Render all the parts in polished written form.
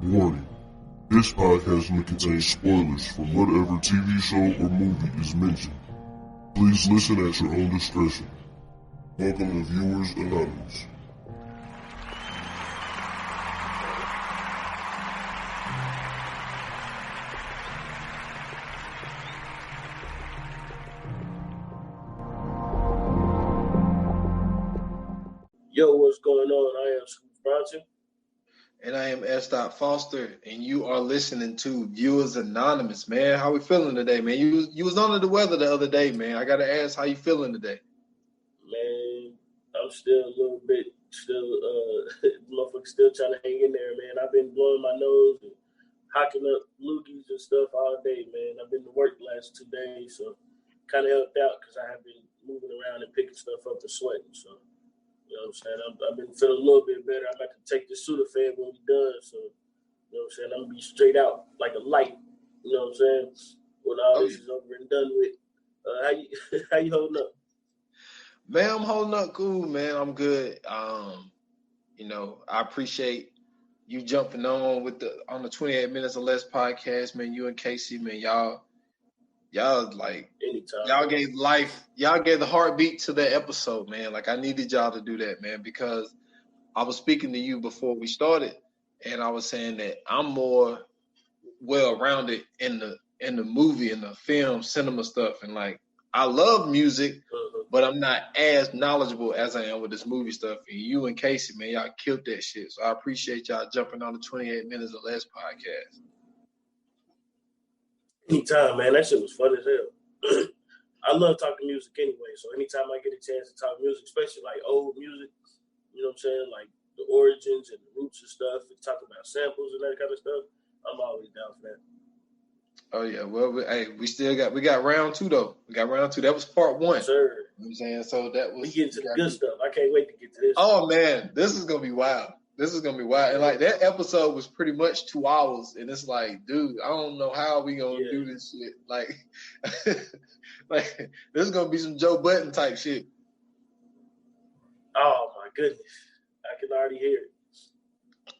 Warning. This podcast may contain spoilers from whatever TV show or movie is mentioned. Please listen at your own discretion. Welcome to Viewers Anonymous. Yo, what's going on? I am Confront. And I am S. Foster, and you are listening to Viewers Anonymous, man. How we feeling today, man? You was under the weather the other day, man. I gotta ask, how you feeling today? Man, I'm still a little bit, motherfucker still trying to hang in there, man. I've been blowing my nose and hocking up loogies and stuff all day, man. I've been to work the last 2 days, so kind of helped out because I have been moving around and picking stuff up and sweating, so. You know what I'm saying? I've been feeling a little bit better. I'm about to take this Sudafed when we're done. So, you know what I'm saying? I'm going to be straight out like a light. You know what I'm saying? When all this is over and done with. How you holding up? Man, I'm holding up cool, man. I'm good. You know, I appreciate you jumping on the 28 Minutes or Less podcast, man. You and Casey, man, y'all like anytime. Y'all gave the heartbeat to that episode, man. Like I needed y'all to do that, man, because I was speaking to you before we started, and I was saying that I'm more well-rounded in the movie and the film cinema stuff, and like I love music, but I'm not as knowledgeable as I am with this movie stuff. And you and Casey, man, y'all killed that shit. So I appreciate y'all jumping on the 28 Minutes or Less podcast. Anytime, man. That shit was fun as hell. I love talking music anyway, so anytime I get a chance to talk music, especially like old music, you know what I'm saying, like the origins and the roots and stuff, and talk about samples and that kind of stuff, I'm always down for that. Oh yeah, well, we got round 2 though. We got round 2. That was part 1. Yes, sir. You know what I'm saying? So that was. We get to the good stuff. I can't wait to get to this. Oh man, this is gonna be wild. And like that episode was pretty much 2 hours, and it's like, dude, I don't know how we gonna do this shit. Like, like this is gonna be some Joe Budden type shit. Oh my goodness, I can already hear it.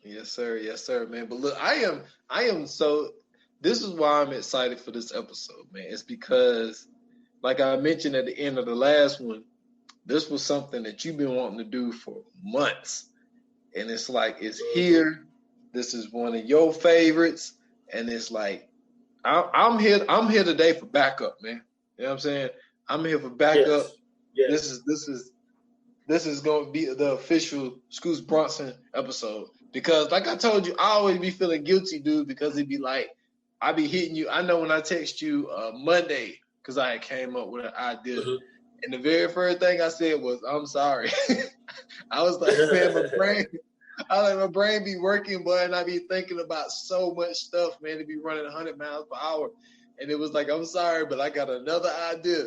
Yes, sir, man. But look, I am so. This is why I'm excited for this episode, man. It's because, like I mentioned at the end of the last one, this was something that you've been wanting to do for months. And it's like, it's here. This is one of your favorites. And it's like, I'm here today for backup, man. You know what I'm saying? I'm here for backup. Yes. This is going to be the official Scoots Bronson episode. Because like I told you, I always be feeling guilty, dude, because it'd be like, I be hitting you. I know when I text you Monday, because I had came up with an idea. Mm-hmm. And the very first thing I said was, I'm sorry. I was like, man, my brain be working, boy, and I be thinking about so much stuff, man, to be running 100 miles per hour. And it was like, I'm sorry, but I got another idea.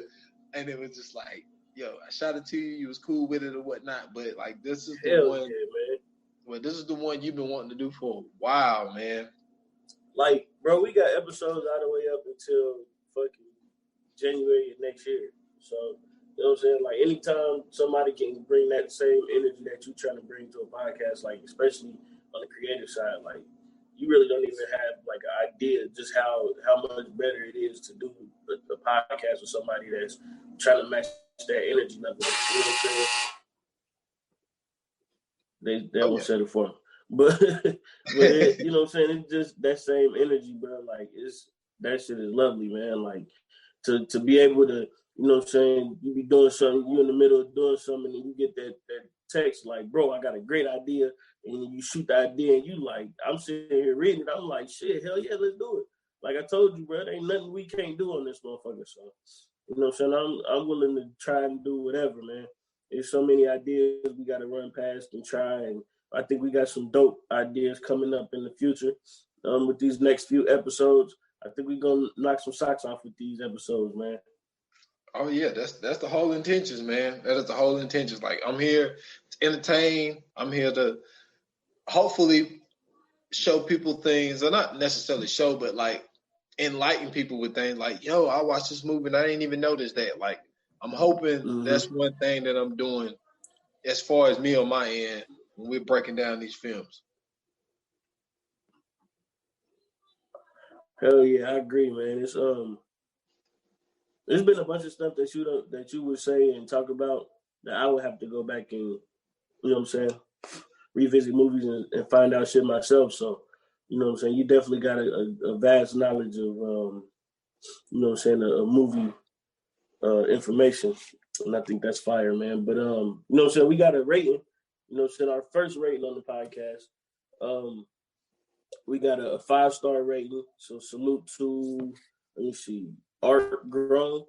And it was just like, yo, I shot it to you. You was cool with it or whatnot. But like, this is the one. Yeah, man. Well, this is the one you've been wanting to do for a while, man. Like, bro, we got episodes all the way up until fucking January of next year. So, you know what I'm saying? Like, anytime somebody can bring that same energy that you're trying to bring to a podcast, like, especially on the creative side, like, you really don't even have, like, an idea just how much better it is to do a podcast with somebody that's trying to match that energy level. You know what I'm saying? They won't set it for them. But it, you know what I'm saying? It's just that same energy, bro. Like, that shit is lovely, man. Like, to be able to, you know what I'm saying, you be doing something, you in the middle of doing something, and you get that text like, bro, I got a great idea, and you shoot the idea, and you like, I'm sitting here reading it, I'm like, shit, hell yeah, let's do it. Like I told you, bro, there ain't nothing we can't do on this motherfucker, so, you know what I'm saying, I'm willing to try and do whatever, man. There's so many ideas we got to run past and try, and I think we got some dope ideas coming up in the future with these next few episodes. I think we're going to knock some socks off with these episodes, man. Oh, yeah, that's the whole intentions, man. That is the whole intentions. Like, I'm here to entertain. I'm here to hopefully show people things, or not necessarily show, but, like, enlighten people with things like, yo, I watched this movie and I didn't even notice that. Like, I'm hoping that's one thing that I'm doing as far as me on my end when we're breaking down these films. Hell yeah, I agree, man. There's been a bunch of stuff that you would say and talk about that I would have to go back and what I'm saying, revisit movies and find out shit myself. So, you know what I'm saying, you definitely got a vast knowledge of you know what I'm saying, a movie information. And I think that's fire, man. But you know what I'm saying, we got a rating, you know what I'm saying, our first rating on the podcast. We got a 5-star rating. So salute to, let me see, Art Grown.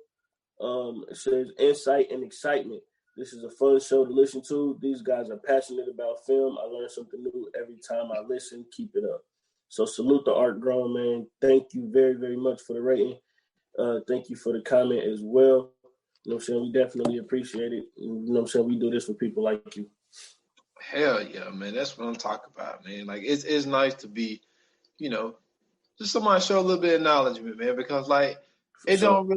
It says insight and excitement. This is a fun show to listen to. These guys are passionate about film. I learn something new every time I listen. Keep it up. So salute to Art Grown, man. Thank you very, very much for the rating. Thank you for the comment as well. You know what I'm saying? We definitely appreciate it. You know what I'm saying? We do this for people like you. Hell yeah, man. That's what I'm talking about, man. Like it's nice to be, you know, just somebody show a little bit of acknowledgement, man, because like it don't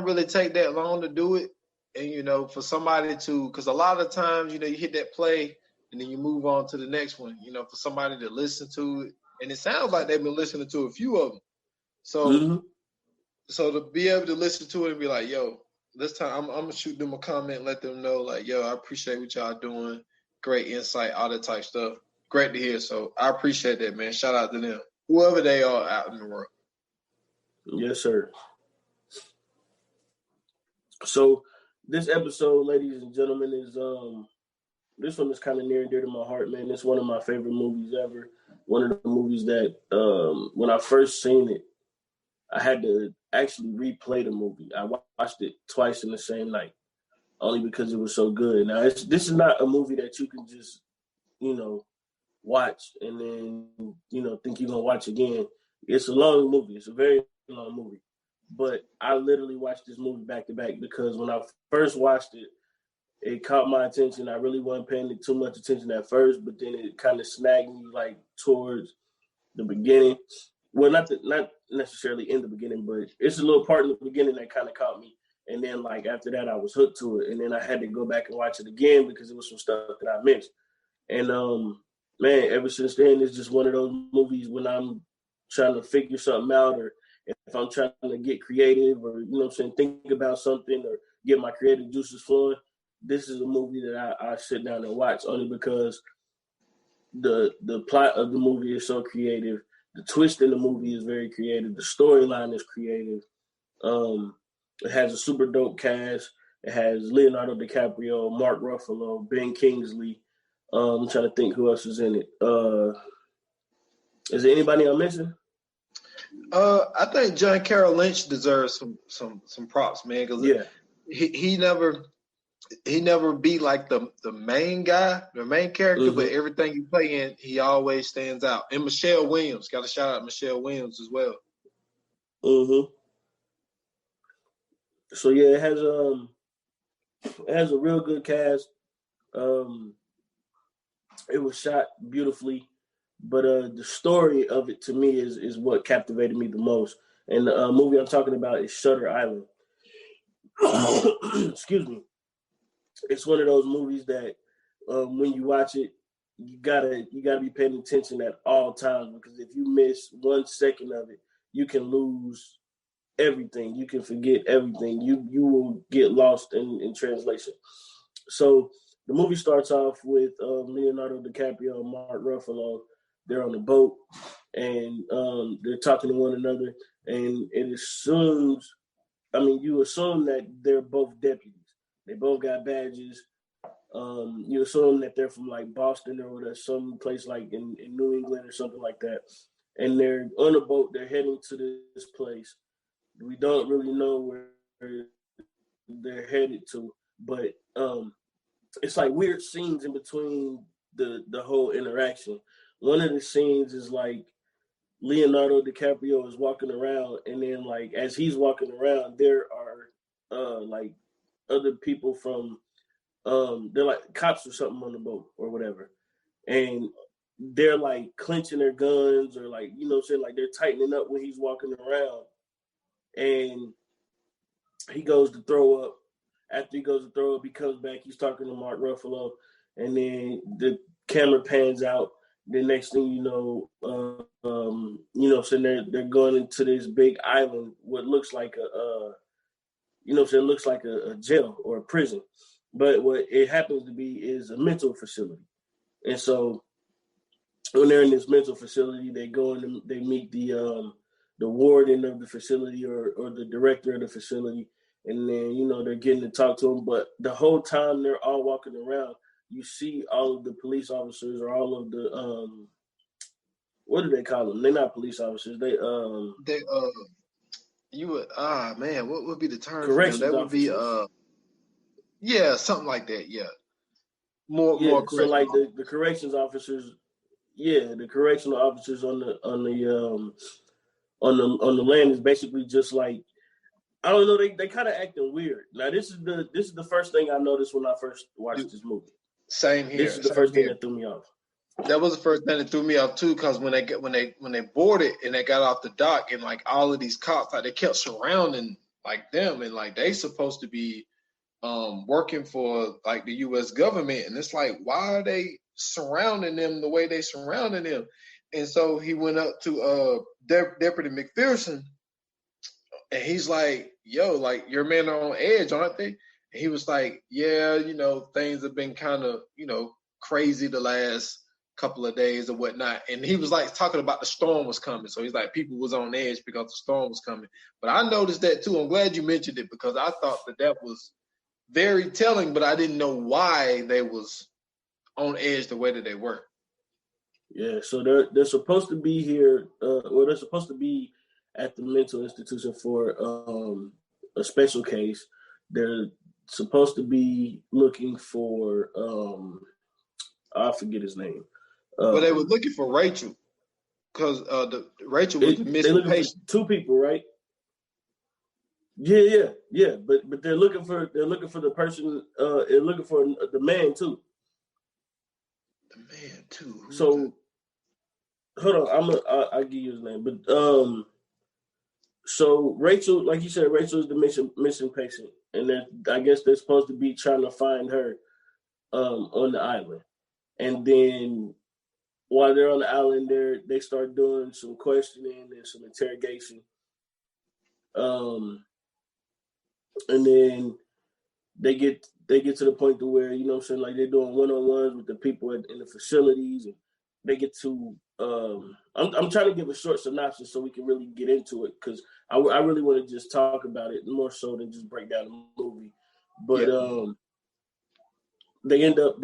really take that long to do it. And you know, for somebody to, because a lot of times, you know, you hit that play and then you move on to the next one, you know, for somebody to listen to it. And it sounds like they've been listening to a few of them. So so to be able to listen to it and be like, yo, this time I'm gonna shoot them a comment, let them know, like, yo, I appreciate what y'all doing. Great insight, all that type stuff. Great to hear. So I appreciate that, man. Shout out to them, whoever they are out in the world. Yes, sir. So this episode, ladies and gentlemen, is this one is kind of near and dear to my heart, man. It's one of my favorite movies ever. One of the movies that when I first seen it, I had to actually replay the movie. I watched it twice in the same night, only because it was so good. Now, this is not a movie that you can just, you know, watch and then, you know, think you're going to watch again. It's a long movie. It's a very long movie. But I literally watched this movie back to back because when I first watched it, it caught my attention. I really wasn't paying too much attention at first, but then it kind of snagged me like towards the beginning. Well, not necessarily in the beginning, but it's a little part in the beginning that kind of caught me. And then like after that, I was hooked to it. And then I had to go back and watch it again because it was some stuff that I missed. And man, ever since then, it's just one of those movies when I'm trying to figure something out, or if I'm trying to get creative, or you know what I'm saying, think about something, or get my creative juices flowing. This is a movie that I sit down and watch only because the plot of the movie is so creative. The twist in the movie is very creative. The storyline is creative. It has a super dope cast. It has Leonardo DiCaprio, Mark Ruffalo, Ben Kingsley. I'm trying to think who else is in it. Is there anybody I'm missing? I think John Carroll Lynch deserves some props, man. Cause yeah, he never be like the main guy, the main character, but everything he play in, he always stands out. And Michelle Williams, got to shout out Michelle Williams as well. So yeah, it has a real good cast. It was shot beautifully, but the story of it to me is what captivated me the most. And the movie I'm talking about is Shutter Island. Excuse me. It's one of those movies that when you watch it, you gotta be paying attention at all times, because if you miss 1 second of it, you can lose everything. You can forget everything. You will get lost in translation. So the movie starts off with Leonardo DiCaprio and Mark Ruffalo. They're on the boat and they're talking to one another, and you assume that they're both deputies. They both got badges. You assume that they're from like Boston or some place like in New England or something like that. And they're on a boat. They're heading to this place. We don't really know where they're headed to, but it's like weird scenes in between the whole interaction. One of the scenes is like Leonardo DiCaprio is walking around, and then like as he's walking around, there are like other people from they're like cops or something on the boat or whatever, and they're like clenching their guns, or like, you know what I'm saying, like they're tightening up when he's walking around, and he goes to throw up. After he goes to throw up, he comes back. He's talking to Mark Ruffalo, and then the camera pans out, the next thing you know, so they're going into this big island, what looks like it looks like a jail or a prison, but what it happens to be is a mental facility. And so when they're in this mental facility, they go and they meet the warden of the facility or the director of the facility, and then they're getting to talk to them. But the whole time they're all walking around, you see all of the police officers or all of the what do they call them? They're not police officers. What would be the term? Corrections that would officers. Be something like that. Yeah. More so like the corrections officers, the correctional officers on the land is basically just like, I don't know, they kind of acting weird. Now this is the first thing I noticed when I first watched this movie. Same here. This is the first thing that threw me off. That was the first thing that threw me off too, because when they boarded and they got off the dock, and like all of these cops, like they kept surrounding like them, and like they supposed to be working for like the U.S. government, and it's like, why are they surrounding them the way they surrounding them? And so he went up to Deputy McPherson, and he's like, "Yo, like your men are on edge, aren't they?" And he was like, "Yeah, things have been kind of crazy the last couple of days or whatnot." And he was like talking about the storm was coming, so he's like, people was on edge because the storm was coming. But I noticed that too. I'm glad you mentioned it, because I thought that was very telling, but I didn't know why they was on edge the way that they were. Yeah, so they're supposed to be here. They're supposed to be at the mental institution for a special case. They're supposed to be looking for I forget his name. Well, they were looking for Rachel, because Rachel was the missing patient. For 2 people, right? Yeah. But they're looking for the person. They're looking for the man too. The man too. So hold on, I'll give you his name. But so Rachel, like you said, Rachel is the missing patient, and I guess they're supposed to be trying to find her on the island. And then while they're on the island, they start doing some questioning and some interrogation. And then they get to the point to where, like they're doing one-on-ones with the people in the facilities, and they get to I'm trying to give a short synopsis so we can really get into it, because I really want to just talk about it more so than just break down the movie. But they end up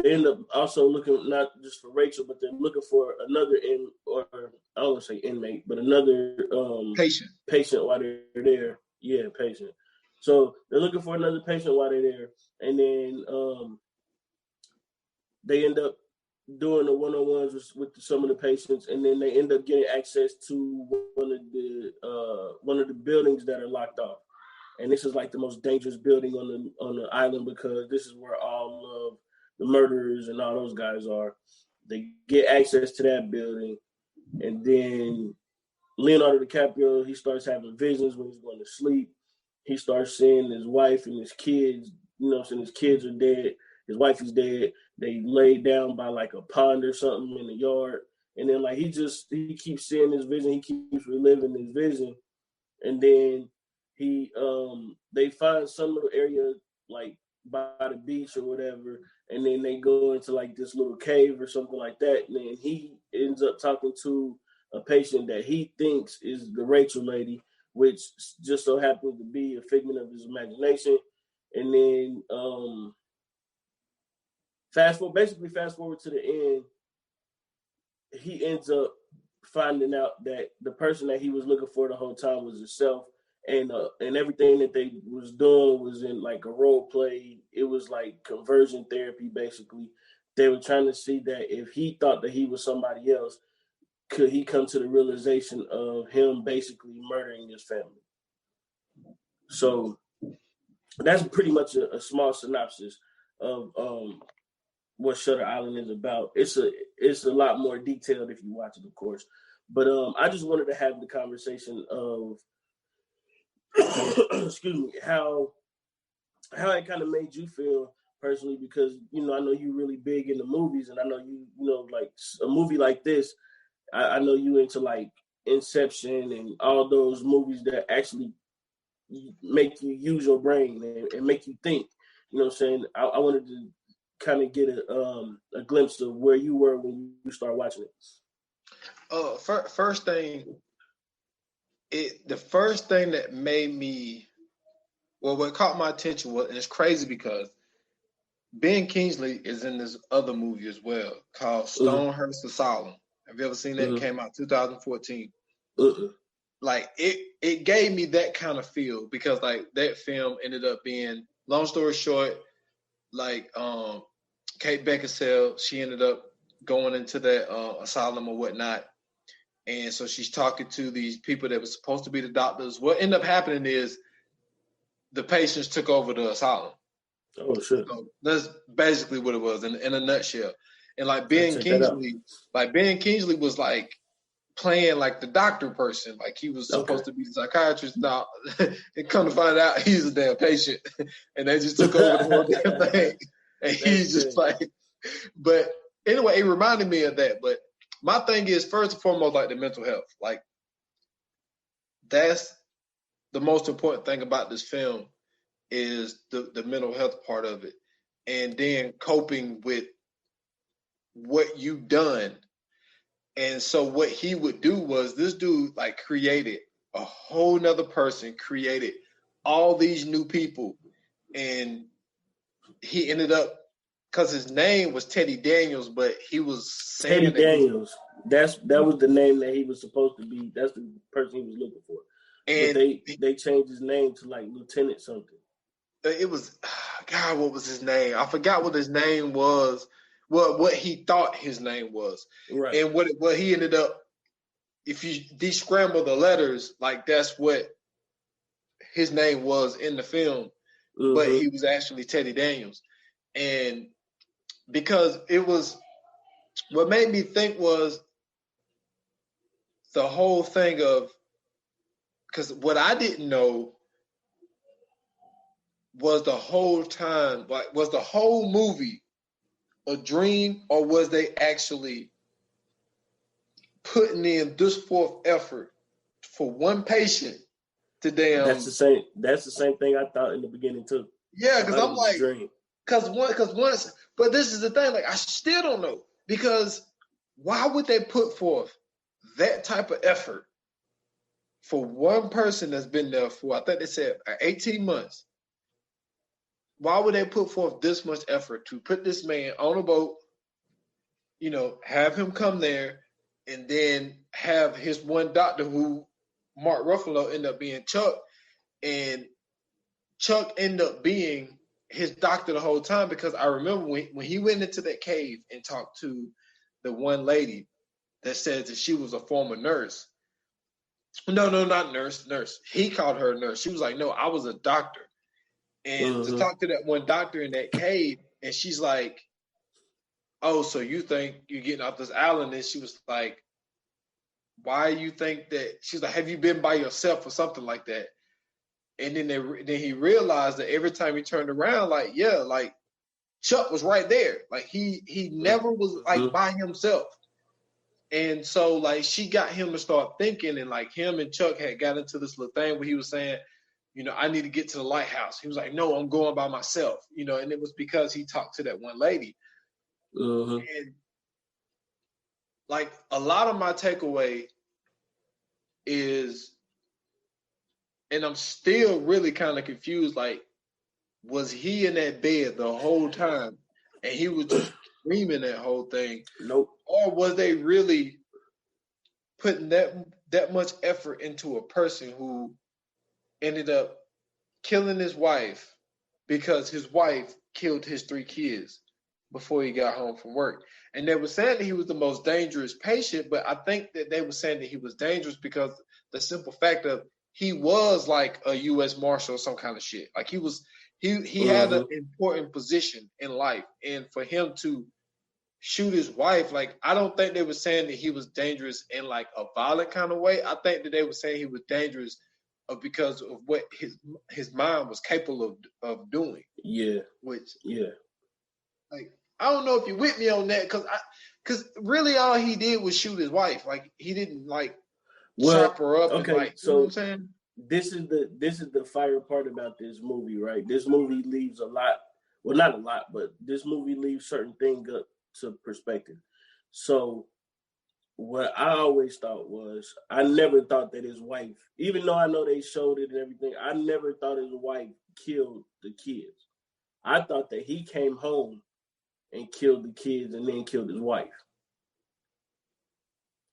also looking not just for Rachel, but they're looking for another I don't want to say inmate, but another patient while they're there. Yeah, patient. So they're looking for another patient while they're there, and then they end up doing the one-on-ones with some of the patients, and then they end up getting access to one of the buildings that are locked off. And this is like the most dangerous building on the island, because this is where all of the murderers and all those guys are. They get access to that building, and then Leonardo DiCaprio, he starts having visions when he's going to sleep. He starts seeing his wife and his kids. His kids are dead. His wife is dead. They laid down by like a pond or something in the yard. And then like he keeps seeing his vision. He keeps reliving his vision. And then they find some little area like by the beach or whatever. And then they go into like this little cave or something like that. And then he ends up talking to a patient that he thinks is the Rachel lady, which just so happens to be a figment of his imagination. And then fast forward to the end, he ends up finding out that the person that he was looking for the whole time was himself, and everything that they was doing was in like a role play. It was like conversion therapy, basically. They were trying to see that if he thought that he was somebody else, could he come to the realization of him basically murdering his family. So that's pretty much a small synopsis of what Shutter Island is about. It's a lot more detailed if you watch it, of course. But I just wanted to have the conversation of excuse me, how it kind of made you feel personally because, you know, I know you really big into movies, and I know you know, like a movie like this, I know you into like Inception and all those movies that actually make you use your brain and make you think. You know what I'm saying? I wanted to kind of get a glimpse of where you were when you start watching it. First thing, the first thing that made me, well, what caught my attention was, and it's crazy because Ben Kingsley is in this other movie as well called Stonehurst Asylum. Have you ever seen that? It came out 2014. Like it gave me that kind of feel because like that film ended up being, long story short, like Kate Beckinsale, she ended up going into that asylum or whatnot. And so she's talking to these people that were supposed to be the doctors. What ended up happening is the patients took over the asylum. Oh, shit. So that's basically what it was in a nutshell. And like Ben Kingsley was like playing like the doctor person. Like he was supposed to be the psychiatrist. Now, and come to find out he's a damn patient. And they just took over the whole damn thing. And he's just like, but anyway, it reminded me of that. But my thing is, first and foremost, like the mental health. Like that's the most important thing about this film is the mental health part of it. And then coping with what you've done. And so what he would do was this dude like created a whole nother person, created all these new people. And he ended up, because his name was Teddy Daniels, but he was saying Teddy Daniels. That was the name that he was supposed to be. That's the person he was looking for. And but they changed his name to like Lieutenant something. It was, God, what was his name? I forgot what his name was. What he thought his name was. Right. And what he ended up, if you descramble the letters, like that's what his name was in the film. But he was actually Teddy Daniels. And because it was, what made me think was the whole thing of, because what I didn't know was the whole time, like, was the whole movie a dream, or was they actually putting in this forth effort for one patient to damn? That's the same thing I thought in the beginning too. Yeah, because I'm like, because once, but this is the thing, like I still don't know, because why would they put forth that type of effort for one person that's been there for, I think they said 18 months? Why would they put forth this much effort to put this man on a boat, you know, have him come there, and then have his one doctor who, Mark Ruffalo, end up being Chuck, and Chuck end up being his doctor the whole time? Because I remember when he went into that cave and talked to the one lady that said that she was a former nurse. No, not nurse. He called her a nurse. She was like, no, I was a doctor. And to talk to that one doctor in that cave, and she's like, oh, so you think you're getting off this island? And she was like, why you think that? She's like, have you been by yourself or something like that? And then he realized that every time he turned around, like, yeah, like Chuck was right there. Like he never was like by himself. And so like she got him to start thinking, and like him and Chuck had got into this little thing where he was saying, you know, I need to get to the lighthouse. He was like, no, I'm going by myself, you know, and it was because he talked to that one lady. And like a lot of my takeaway is, and I'm still really kind of confused, like, was he in that bed the whole time and he was just dreaming that whole thing? Nope. Or was they really putting that much effort into a person who ended up killing his wife because his wife killed his 3 kids before he got home from work? And they were saying that he was the most dangerous patient, but I think that they were saying that he was dangerous because the simple fact of he was like a U.S. Marshal or some kind of shit. Like he had an important position in life. And for him to shoot his wife, like, I don't think they were saying that he was dangerous in like a violent kind of way. I think that they were saying he was dangerous because of what his mind was capable of doing. Yeah. Which, yeah. Like, I don't know if you're with me on that, because really all he did was shoot his wife. Like, he didn't like chop her up and like, you know what I'm saying? This is the fire part about this movie, right? This movie leaves a lot, well, not a lot, but this movie leaves certain things up to perspective. So what I always thought was, I never thought that his wife, even though I know they showed it and everything, I never thought his wife killed the kids. I thought that he came home and killed the kids and then killed his wife.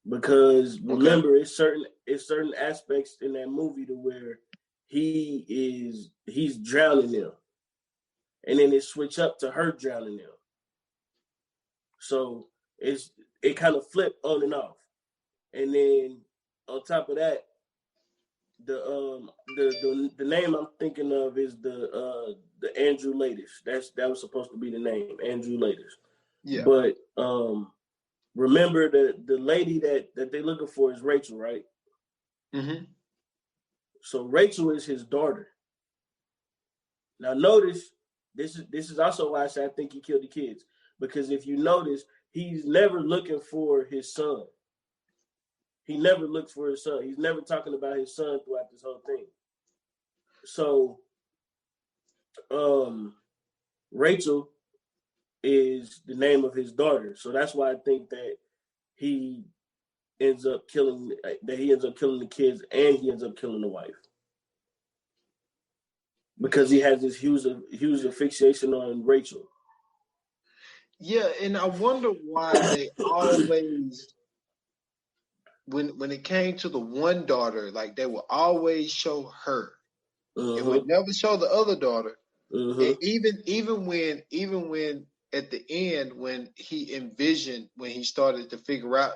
Because remember, it's certain aspects in that movie to where he's drowning them, and then it switch up to her drowning them. So it kind of flipped on and off, and then on top of that, the name I'm thinking of is the Andrew Latest. That was supposed to be the name, Andrew Latest. Yeah. But remember the lady that they're looking for is Rachel, right? Mm-hmm. So Rachel is his daughter. Now notice, this is also why I say I think he killed the kids. Because if you notice, he's never looking for his son. He never looks for his son. He's never talking about his son throughout this whole thing. So Rachel is the name of his daughter. So that's why I think that he ends up killing the kids and he ends up killing the wife. Because he has this huge fixation on Rachel. Yeah, and I wonder why they always, when it came to the one daughter, like they would always show her. It would never show the other daughter. And even when at the end, when he envisioned, when he started to figure out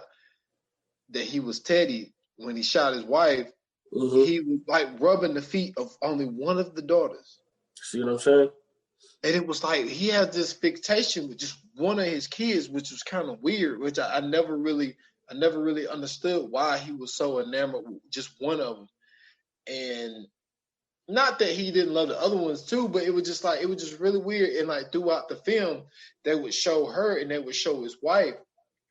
that he was Teddy, when he shot his wife, he was like rubbing the feet of only one of the daughters. See what I'm saying? And it was like he had this fixation with just one of his kids, which was kind of weird, which I never really understood why he was so enamored with just one of them. And not that he didn't love the other ones too, but it was just really weird. And like throughout the film, they would show her and they would show his wife.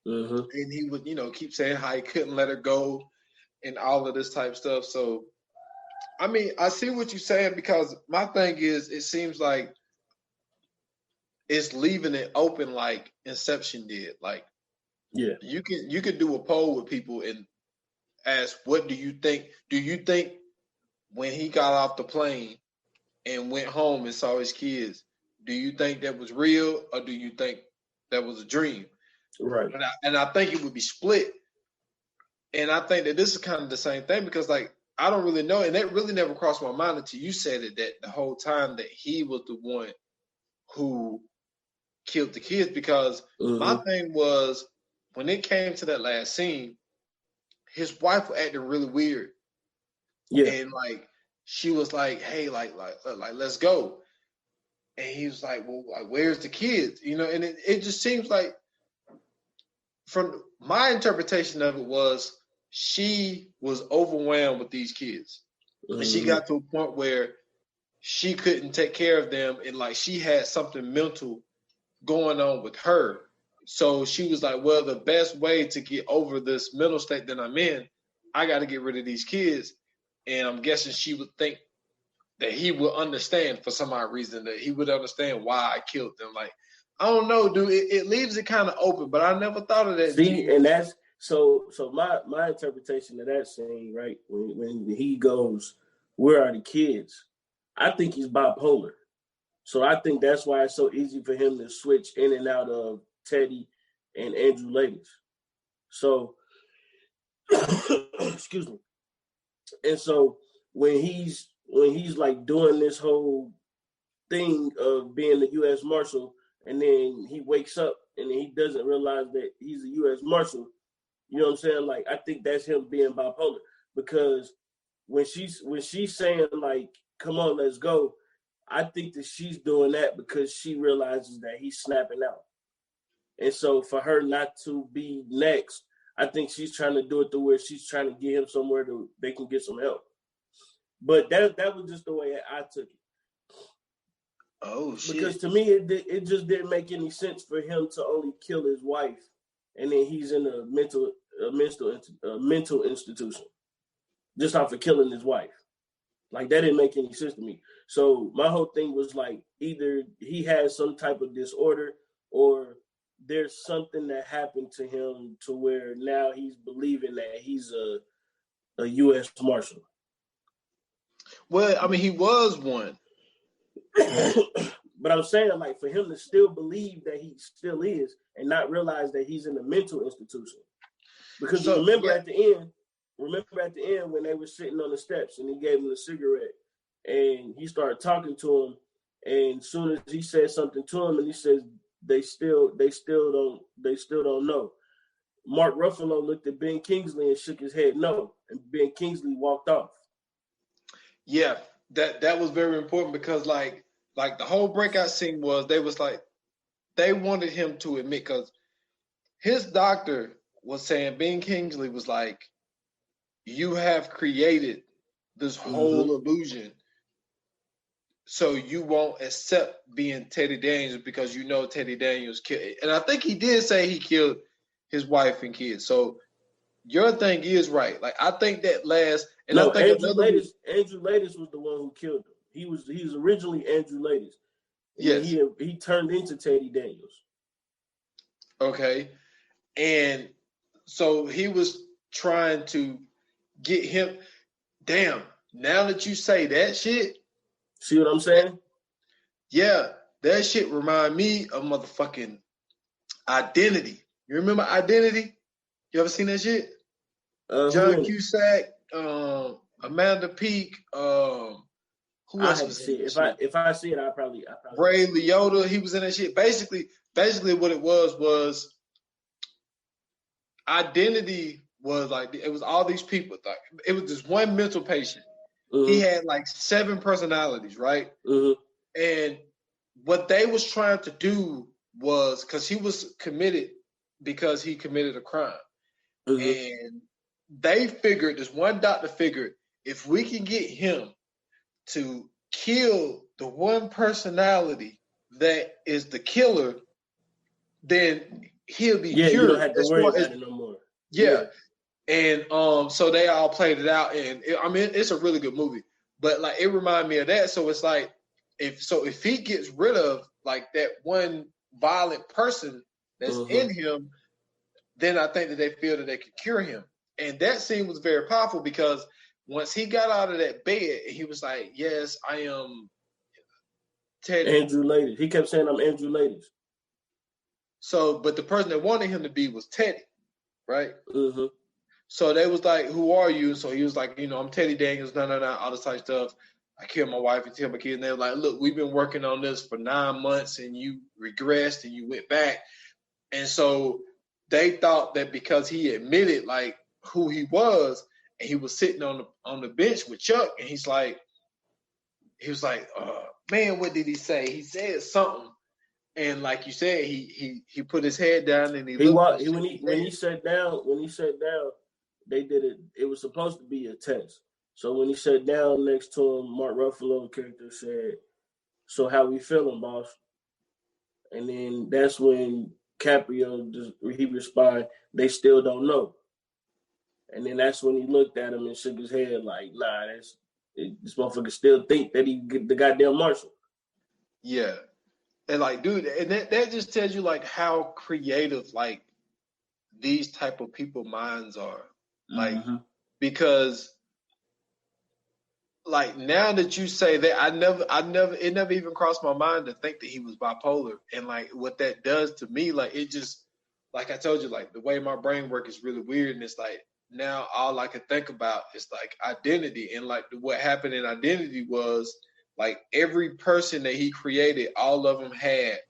And he would, keep saying how he couldn't let her go and all of this type stuff. So, I mean, I see what you're saying, because my thing is, it seems like it's leaving it open like Inception did. Like, yeah, you could do a poll with people and ask, what do you think? Do you think when he got off the plane and went home and saw his kids, do you think that was real, or do you think that was a dream? Right. And I think it would be split. And I think that this is kind of the same thing, because like, I don't really know. And that really never crossed my mind until you said it, that the whole time that he was the one who killed the kids. Because my thing was, when it came to that last scene, his wife was acting really weird. Yeah. And like, she was like, hey, like let's go. And he was like, well, like, where's the kids? And it just seems like, from my interpretation of it, was she was overwhelmed with these kids. And she got to a point where she couldn't take care of them, and like she had something mental going on with her. So she was like, well, the best way to get over this mental state that I'm in, I got to get rid of these kids. And I'm guessing she would think that he would understand, for some odd reason, that he would understand why I killed them. Like, I don't know, dude. It leaves it kind of open, but I never thought of that. See, and that's so my interpretation of that scene, right? When he goes, where are the kids? I think he's bipolar. So I think that's why it's so easy for him to switch in and out of Teddy and Andrew Ladies. So, excuse me. And so when he's like doing this whole thing of being the U.S. Marshal, and then he wakes up and then he doesn't realize that he's a U.S. Marshal, you know what I'm saying? Like, I think that's him being bipolar, because when she's saying like, come on, let's go, I think that she's doing that because she realizes that he's snapping out. And so for her not to be next, I think she's trying to do it to where she's trying to get him somewhere they can get some help. But that was just the way I took it. Oh shit! Because to me, it just didn't make any sense for him to only kill his wife, and then he's in a mental institution just off of killing his wife. Like that didn't make any sense to me. So my whole thing was like either he has some type of disorder or there's something that happened to him to where now he's believing that he's a U.S. Marshal. Well, I mean, he was one. But I'm saying, like, for him to still believe that he still is and not realize that he's in a mental institution. Because remember at the end when they were sitting on the steps and he gave him a cigarette and he started talking to him, and as soon as he said something to him and he says they still don't know. Mark Ruffalo looked at Ben Kingsley and shook his head no, and Ben Kingsley walked off. Yeah, that was very important because like the whole breakout scene was they wanted him to admit, because his doctor was saying, Ben Kingsley was like, you have created this whole illusion, so you won't accept being Teddy Daniels because you know Teddy Daniels killed. And I think he did say he killed his wife and kids. So your thing is right. Like I think that last, and no, I think Andrew Latis was the one who killed him. He was originally Andrew Latis. Yes. He turned into Teddy Daniels. Okay. And so he was trying to get him. Damn, now that you say that shit. See what I'm saying? Yeah, that shit remind me of motherfucking Identity. You remember Identity? You ever seen that shit? John Cusack, Amanda Peake, who else was in that shit? If I see it, I probably Ray Liotta, he was in that shit. Basically what it was Identity was like, it was all these people. Like, it was this one mental patient. He had like 7 personalities, right? And what they was trying to do was, because he was committed because he committed a crime. And they figured, this one doctor figured, if we can get him to kill the one personality that is the killer, then he'll be cured. You don't have to worry about it no more. Yeah. And so they all played it out, and it's a really good movie. But like, it reminded me of that. So it's like, if he gets rid of like that one violent person that's in him, then I think that they feel that they could cure him. And that scene was very powerful because once he got out of that bed, he was like, yes, I am Teddy. Andrew Latis. He kept saying, I'm Andrew Latis. So, but the person that wanted him to be was Teddy, right? So they was like, who are you? So he was like, I'm Teddy Daniels, all this type of stuff. I killed my wife and killed my kids. And they were like, look, we've been working on this for 9 months and you regressed and you went back. And so they thought that because he admitted like who he was, and he was sitting on the bench with Chuck, and he was like, man, what did he say? He said something. And like you said, he put his head down and when he sat down, they did it. It was supposed to be a test. So when he sat down next to him, Mark Ruffalo character said, "So how we feeling, boss?" And then that's when Caprio he responded, "They still don't know." And then that's when he looked at him and shook his head like, "Nah, this motherfucker still think that he the goddamn marshal." Yeah. And like, dude, and that just tells you like how creative like these type of people minds are. Like, because like now that you say that, it never even crossed my mind to think that he was bipolar. And like what that does to me, like it just, like I told you, like the way my brain works is really weird. And it's like, now all I can think about is like Identity. And like what happened in Identity was, like every person that he created, all of them had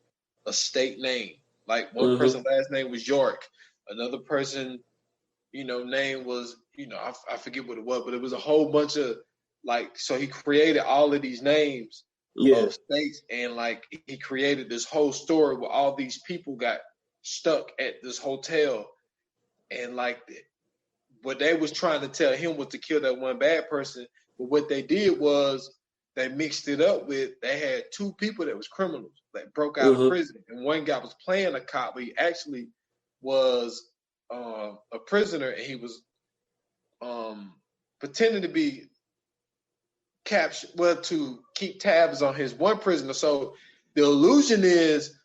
a state name. Like one person's last name was York. Another person, name was, I forget what it was, but it was a whole bunch of like, so he created all of these names of states, and like he created this whole story where all these people got stuck at this hotel. And like what they was trying to tell him was to kill that one bad person. But what they did was, they mixed it up with, they had two people that was criminals that broke out of prison. And one guy was playing a cop, but he actually was a prisoner, and he was pretending to be captured, to keep tabs on his one prisoner. So the illusion is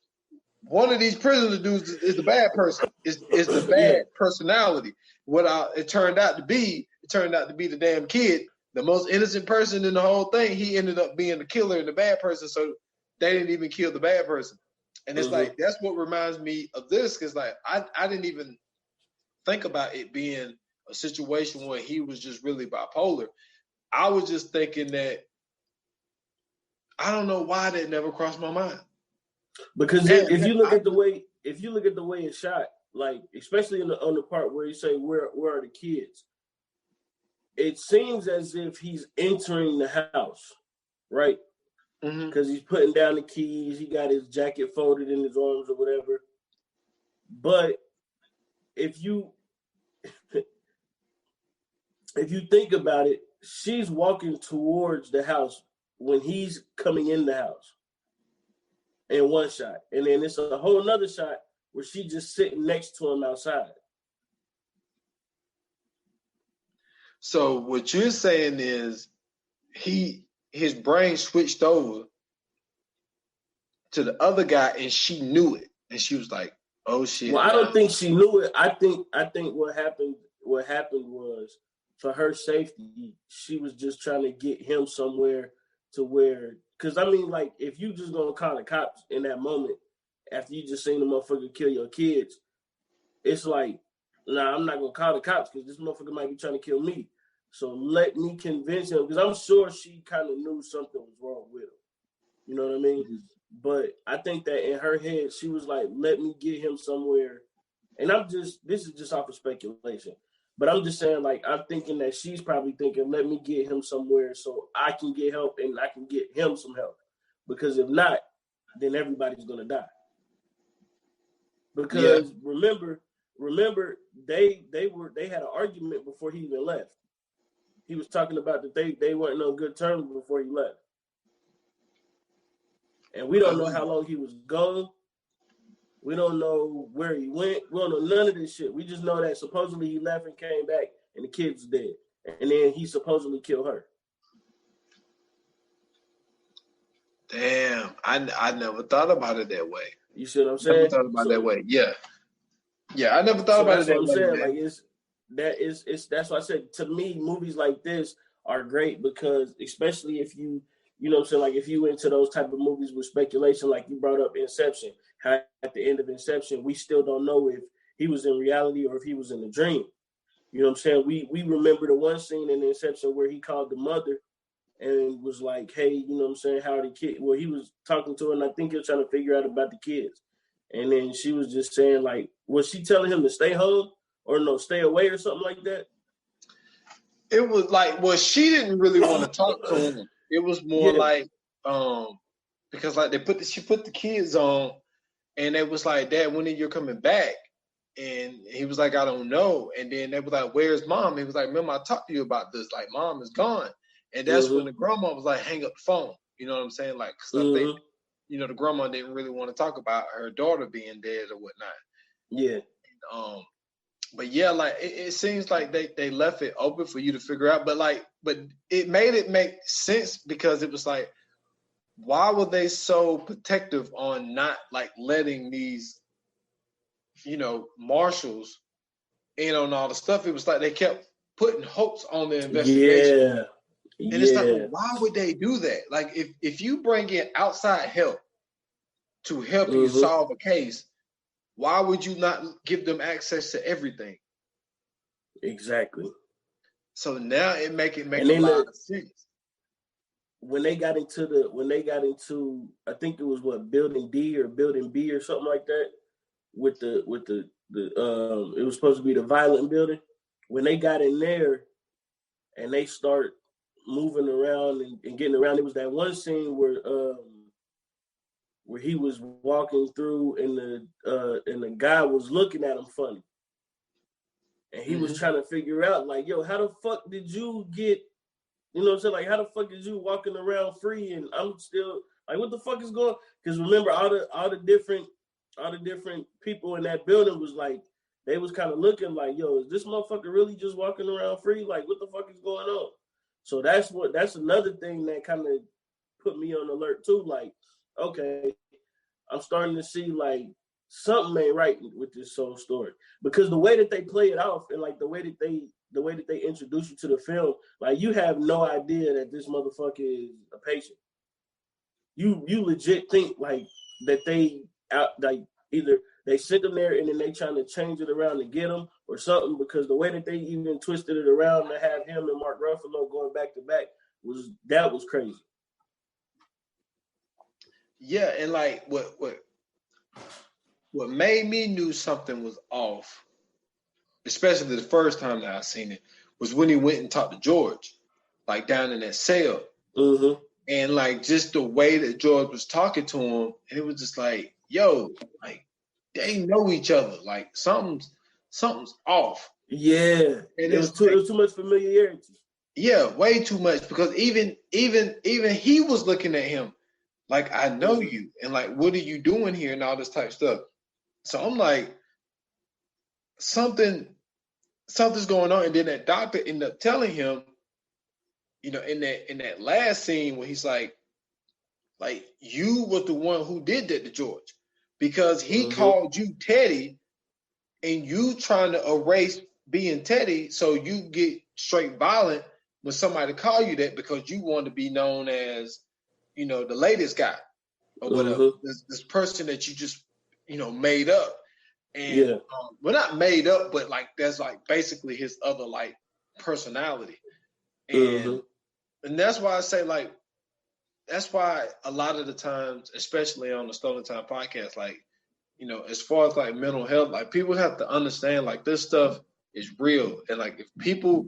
one of these prisoner dudes is the bad person, is the bad personality. It turned out to be the damn kid, the most innocent person in the whole thing. He ended up being the killer and the bad person, so they didn't even kill the bad person. And it's like, that's what reminds me of this, because like I didn't even think about it being a situation where he was just really bipolar. I was just thinking that, I don't know why that never crossed my mind. Because if you look at the way it's shot, like especially on the part where you say where are the kids, it seems as if he's entering the house, right? Because he's putting down the keys, he got his jacket folded in his arms or whatever. But if you think about it, she's walking towards the house when he's coming in the house in one shot. And then it's a whole nother shot where she's just sitting next to him outside. So what you're saying is his brain switched over to the other guy, and she knew it. And she was like, oh shit. Well, I don't think she knew it. I think what happened was, for her safety, she was just trying to get him somewhere to where, because I mean, like, if you just gonna call the cops in that moment after you just seen the motherfucker kill your kids, it's like, nah, I'm not gonna call the cops because this motherfucker might be trying to kill me. So let me convince him, because I'm sure she kind of knew something was wrong with him. You know what I mean? But I think that in her head, she was like, let me get him somewhere. And this is just off of speculation. But I'm just saying, like, I'm thinking that she's probably thinking, let me get him somewhere so I can get help and I can get him some help. Because if not, then everybody's going to die. Because remember, they had an argument before he even left. He was talking about that they weren't on good terms before he left. And we don't know how long he was gone. We don't know where he went. We don't know none of this shit. We just know that supposedly he left and came back and the kid was dead. And then he supposedly killed her. Damn, I never thought about it that way. You see what I'm saying? Never thought about it that way. Yeah, I never thought about it that way. That's what I'm saying. Like that's why I said, to me, movies like this are great because, especially if you know what I'm saying, like if you into those type of movies with speculation, like you brought up Inception, how at the end of Inception, we still don't know if he was in reality or if he was in a dream. You know what I'm saying? We remember the one scene in Inception where he called the mother and was like, hey, you know what I'm saying, how are the kids? Well, he was talking to her, and I think he was trying to figure out about the kids. And then she was just saying, like, was she telling him to stay home or no, stay away or something like that? It was like, well, she didn't really want to talk to him. It was more like, because like she put the kids on, and they was like, Dad, when are you coming back? And he was like, I don't know. And then they was like, where's Mom? He was like, remember I talked to you about this. Like, Mom is gone. And that's when the grandma was like, hang up the phone. You know what I'm saying? Like, cause I think, you know, the grandma didn't really want to talk about her daughter being dead or whatnot. Yeah. But yeah, like it seems like they left it open for you to figure out. But it made it make sense because it was like, why were they so protective on not like letting these, you know, marshals in on all the stuff? It was like they kept putting hopes on the investigation. Yeah. And it's like, well, why would they do that? Like, if you bring in outside help to help you solve a case, why would you not give them access to everything? Exactly. So now it make a lot of sense. When they got into, I think it was Building D or Building B or something like that, with the it was supposed to be the violent building. When they got in there and they start moving around and getting around, it was that one scene where he was walking through and the guy was looking at him funny. And he was trying to figure out, like, yo, how the fuck did you get You know what I'm saying? Like, how the fuck is you walking around free and I'm still like, what the fuck is going? Because remember, all the different people in that building was like, they was kind of looking like, yo, is this motherfucker really just walking around free? Like, what the fuck is going on? So that's another thing that kind of put me on alert too. Like, okay, I'm starting to see like something ain't right with this whole story, because the way that they play it off and like the way that they introduce you to the film, like you have no idea that this motherfucker is a patient. You legit think like that they out like either they sent them there and then they trying to change it around to get them or something, because the way that they even twisted it around to have him and Mark Ruffalo going back to back was crazy. Yeah, and like what made me knew something was off, especially the first time that I seen it, was when he went and talked to George, like down in that cell. Mm-hmm. And like just the way that George was talking to him, and it was just like, yo, like they know each other. Like something's off. Yeah. And it was too much familiarity. Yeah, way too much, because even he was looking at him like, I know you, and like, what are you doing here, and all this type of stuff. So I'm like, something's going on. And then that doctor ended up telling him, you know, in that last scene where he's like you was the one who did that to George, because he called you Teddy, and you trying to erase being Teddy, so you get straight violent when somebody call you that, because you want to be known as, you know, the latest guy or whatever. This person that you just, you know, made up. And well, not made up, but like that's like basically his other like personality. And that's why I say, like, that's why a lot of the times, especially on the Stolen Time podcast, like, you know, as far as like mental health, like people have to understand like this stuff is real. And like if people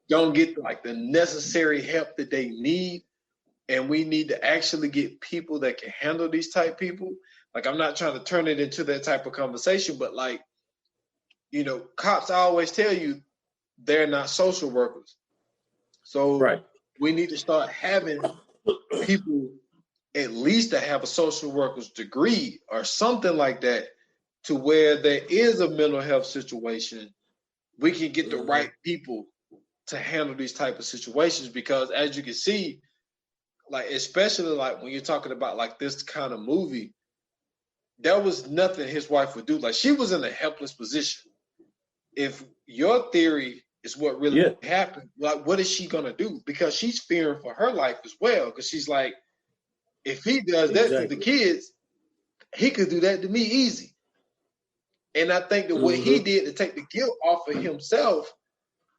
don't get like the necessary help that they need, and we need to actually get people that can handle these type people. Like, I'm not trying to turn it into that type of conversation, but like, you know, cops always tell you they're not social workers. So we need to start having people at least that have a social worker's degree or something like that, to where there is a mental health situation, we can get the right people to handle these type of situations. Because as you can see, like, especially like when you're talking about like this kind of movie, there was nothing his wife would do. Like, she was in a helpless position. If your theory is what really happened, like, what is she gonna do? Because she's fearing for her life as well. Because she's like, if he does that to the kids, he could do that to me easy. And I think that what he did to take the guilt off of himself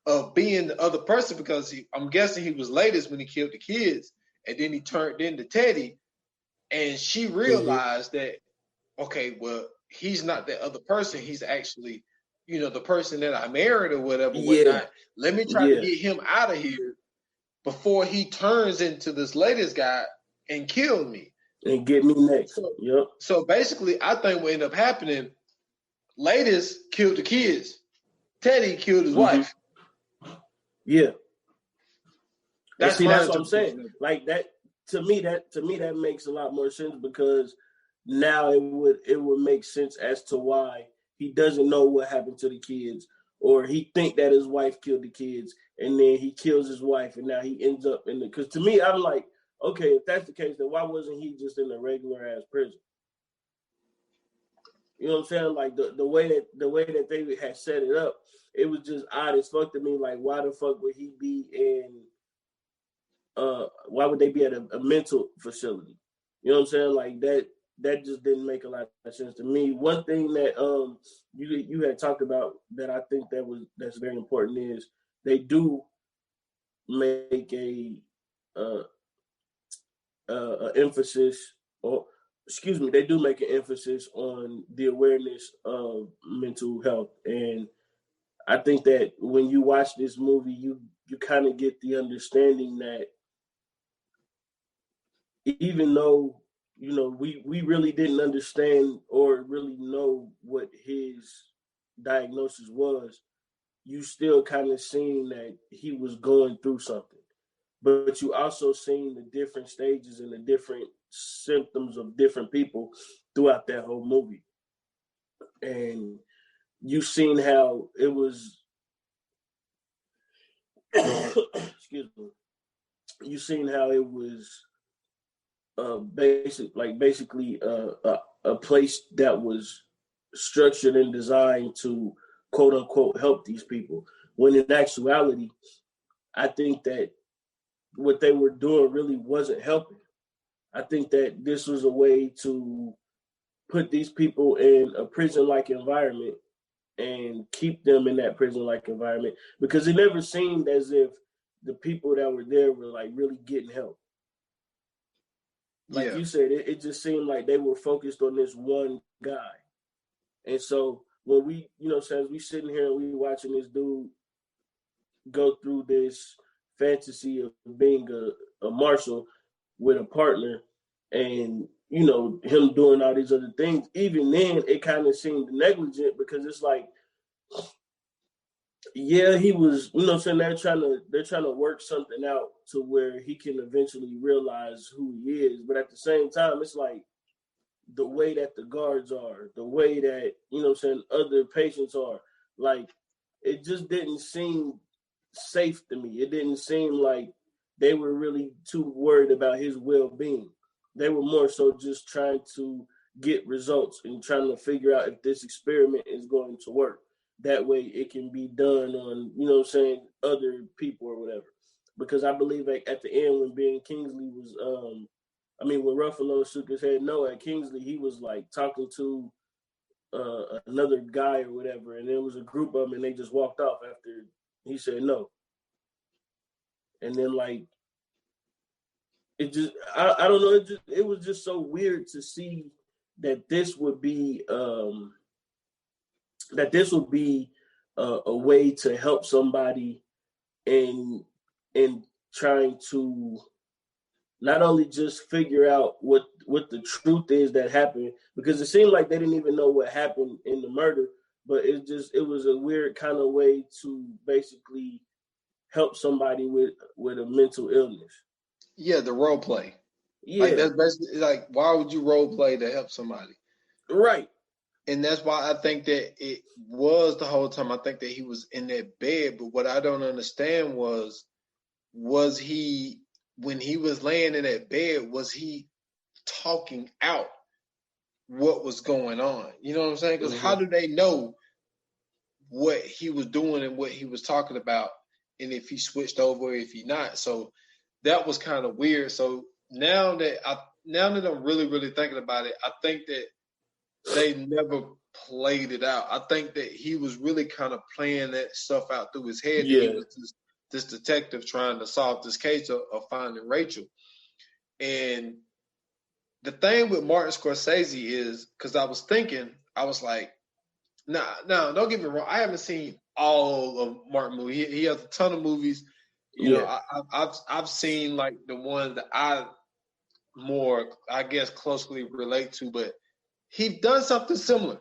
of being the other person, because I'm guessing he was latest when he killed the kids, and then he turned into Teddy, and she realized that, okay, well, he's not that other person. He's actually, you know, the person that I married or whatever, whatnot. Let me try to get him out of here before he turns into this latest guy and kill me. And get me next. So basically, I think what ended up happening, latest killed the kids. Teddy killed his wife. Yeah. That's what I'm saying. Like that to me that makes a lot more sense, because now it would make sense as to why he doesn't know what happened to the kids, or he think that his wife killed the kids, and then he kills his wife, and now he ends up in the. Because to me, I'm like, okay, if that's the case, then why wasn't he just in a regular ass prison? You know what I'm saying? Like the way that they had set it up, it was just odd as fuck to me. Like, why the fuck would he be in? Why would they be at a mental facility? You know what I'm saying? Like that just didn't make a lot of sense to me. One thing that you had talked about that I think that's very important is they do make a emphasis, or they do make an emphasis on the awareness of mental health. And I think that when you watch this movie, you kind of get the understanding that even though, you know, we really didn't understand or really know what his diagnosis was, you still kind of seen that he was going through something. but you also seen the different stages and the different symptoms of different people throughout that whole movie. And you seen how it was, excuse me, you seen how it was basically a place that was structured and designed to quote unquote help these people, when in actuality I think that what they were doing really wasn't helping. I think that this was a way to put these people in a prison-like environment and keep them in that prison-like environment, because it never seemed as if the people that were there were like really getting help. Like you said, it just seemed like they were focused on this one guy. And so when we, as we sitting here and we watching this dude go through this fantasy of being a marshal with a partner, and him doing all these other things, even then it kind of seemed negligent, because it's like, yeah, he was, they're trying to work something out to where he can eventually realize who he is. But at the same time, it's like the way that the guards are, the way that, other patients are, like, it just didn't seem safe to me. It didn't seem like they were really too worried about his well-being. They were more so just trying to get results and trying to figure out if this experiment is going to work. That way it can be done on, other people or whatever. Because I believe like at the end when Ben Kingsley was, when Ruffalo shook his head no at Kingsley, he was like talking to another guy or whatever, and there was a group of them and they just walked off after he said no. And then like, it just, I don't know, it was just so weird to see that this would be a way to help somebody in trying to not only just figure out what the truth is that happened, because it seemed like they didn't even know what happened in the murder, but it was a weird kind of way to basically help somebody with a mental illness. Yeah, the role play. Yeah. Like that's basically like, why would you role play to help somebody? Right. And that's why I think that it was the whole time. I think that he was in that bed, but what I don't understand was he, when he was laying in that bed, was he talking out what was going on? You know what I'm saying? Because how do they know what he was doing and what he was talking about, and if he switched over or if he not? So that was kind of weird. So now that I'm really, really thinking about it, I think that they never played it out. I think that he was really kind of playing that stuff out through his head. Yeah. That he was this detective trying to solve this case of finding Rachel. And the thing with Martin Scorcese is, because I was like, nah, don't get me wrong. I haven't seen all of Martin movies. He has a ton of movies. You know, I've seen like the ones that I more, I guess, closely relate to, but he's done something similar.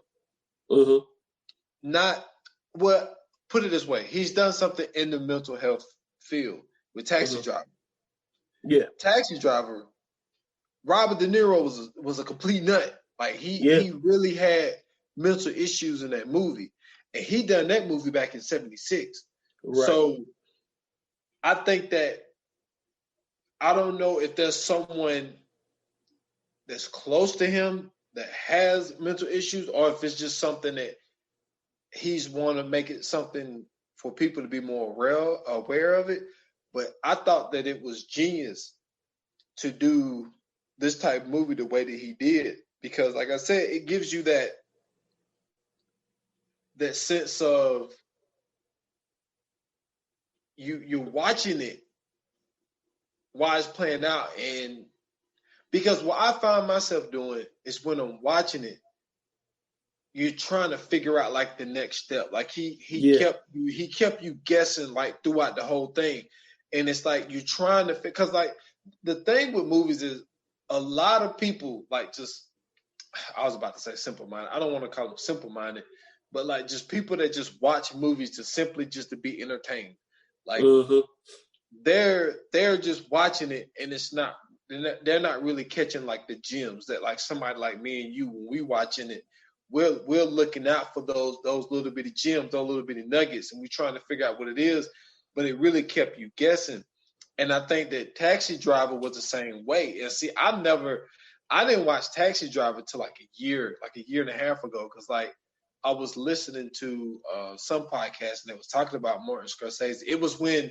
Not what, put it this way, he's done something in the mental health field with Taxi Driver. Yeah. Taxi Driver, Robert De Niro was a complete nut. Like he really had mental issues in that movie. And he done that movie back in 76. Right. So I think that, I don't know if there's someone that's close to him that has mental issues, or if it's just something that he's want to make it something for people to be more aware of it. But I thought that it was genius to do this type of movie the way that he did, because like I said, it gives you that sense of you're watching it while it's playing out. And because what I find myself doing is when I'm watching it, you're trying to figure out like the next step. Like he kept you guessing like throughout the whole thing. And it's like you're trying to, because like the thing with movies is a lot of people like just, I was about to say simple-minded. I don't want to call them simple-minded, but like just people that just watch movies to simply just to be entertained. Like they're just watching it, and they're not really catching like the gems that like somebody like me and you, when we watching it, we're looking out for those little bitty gems, those little bitty nuggets, and we're trying to figure out what it is, but it really kept you guessing. And I think that Taxi Driver was the same way. And see, I didn't watch Taxi Driver till like a year and a half ago, because like I was listening to some podcast and they was talking about Martin Scorcese. It was when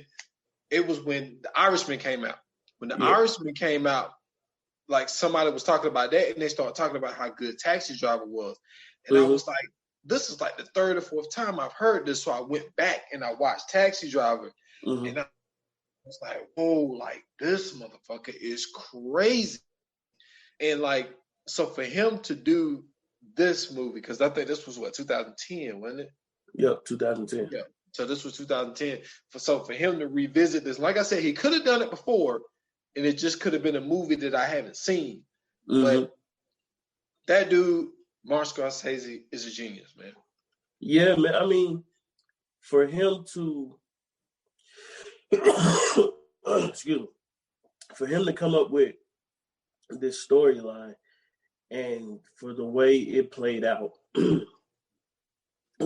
The Irishman came out. When The Irishman came out, like somebody was talking about that, and they started talking about how good Taxi Driver was. And I was like, this is like the third or fourth time I've heard this. So I went back and I watched Taxi Driver. And I was like, whoa, like this motherfucker is crazy. And like, so for him to do this movie, because I think this was 2010, wasn't it? Yep, 2010. Yeah. So this was 2010. For him to revisit this, like I said, he could have done it before, and it just could have been a movie that I haven't seen. But that dude, Marshal Teddy, is a genius, man. Yeah, man. I mean, for him to excuse me, for him to come up with this storyline and for the way it played out, I'm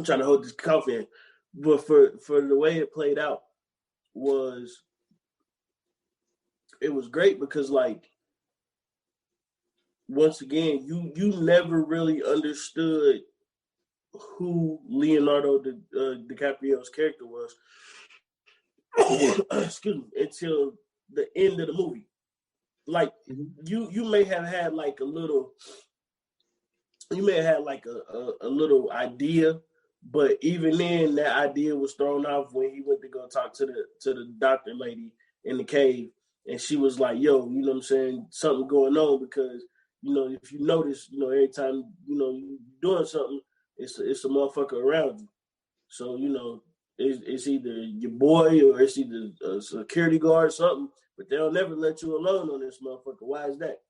trying to hold this cough in, but for the way it played out it was great, because like, once again, you never really understood who Leonardo DiCaprio's character was excuse me, until the end of the movie. Like, you may have had like a little idea, but even then that idea was thrown off when he went to go talk to the doctor lady in the cave, and she was like, yo, you know what I'm saying, something going on, because if you notice, every time you're doing something, it's a motherfucker around you. So it's either your boy or it's either a security guard or something, but they'll never let you alone on this motherfucker. Why is that?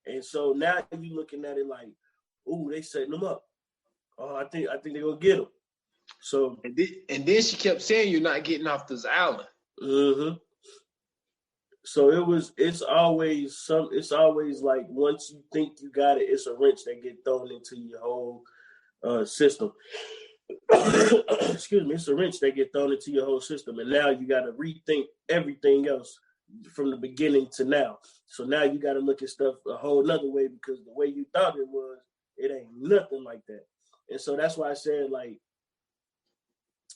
And so now you looking at it like, ooh, they setting them up. Oh, I think they're gonna get him. So and then she kept saying, you're not getting off this island. So it's always like, once you think you got it, it's a wrench that get thrown into your whole system. Excuse me, it's a wrench that get thrown into your whole system, and now you got to rethink everything else from the beginning to now. So now you got to look at stuff a whole nother way, because the way you thought it was, it ain't nothing like that. And so that's why I said, like,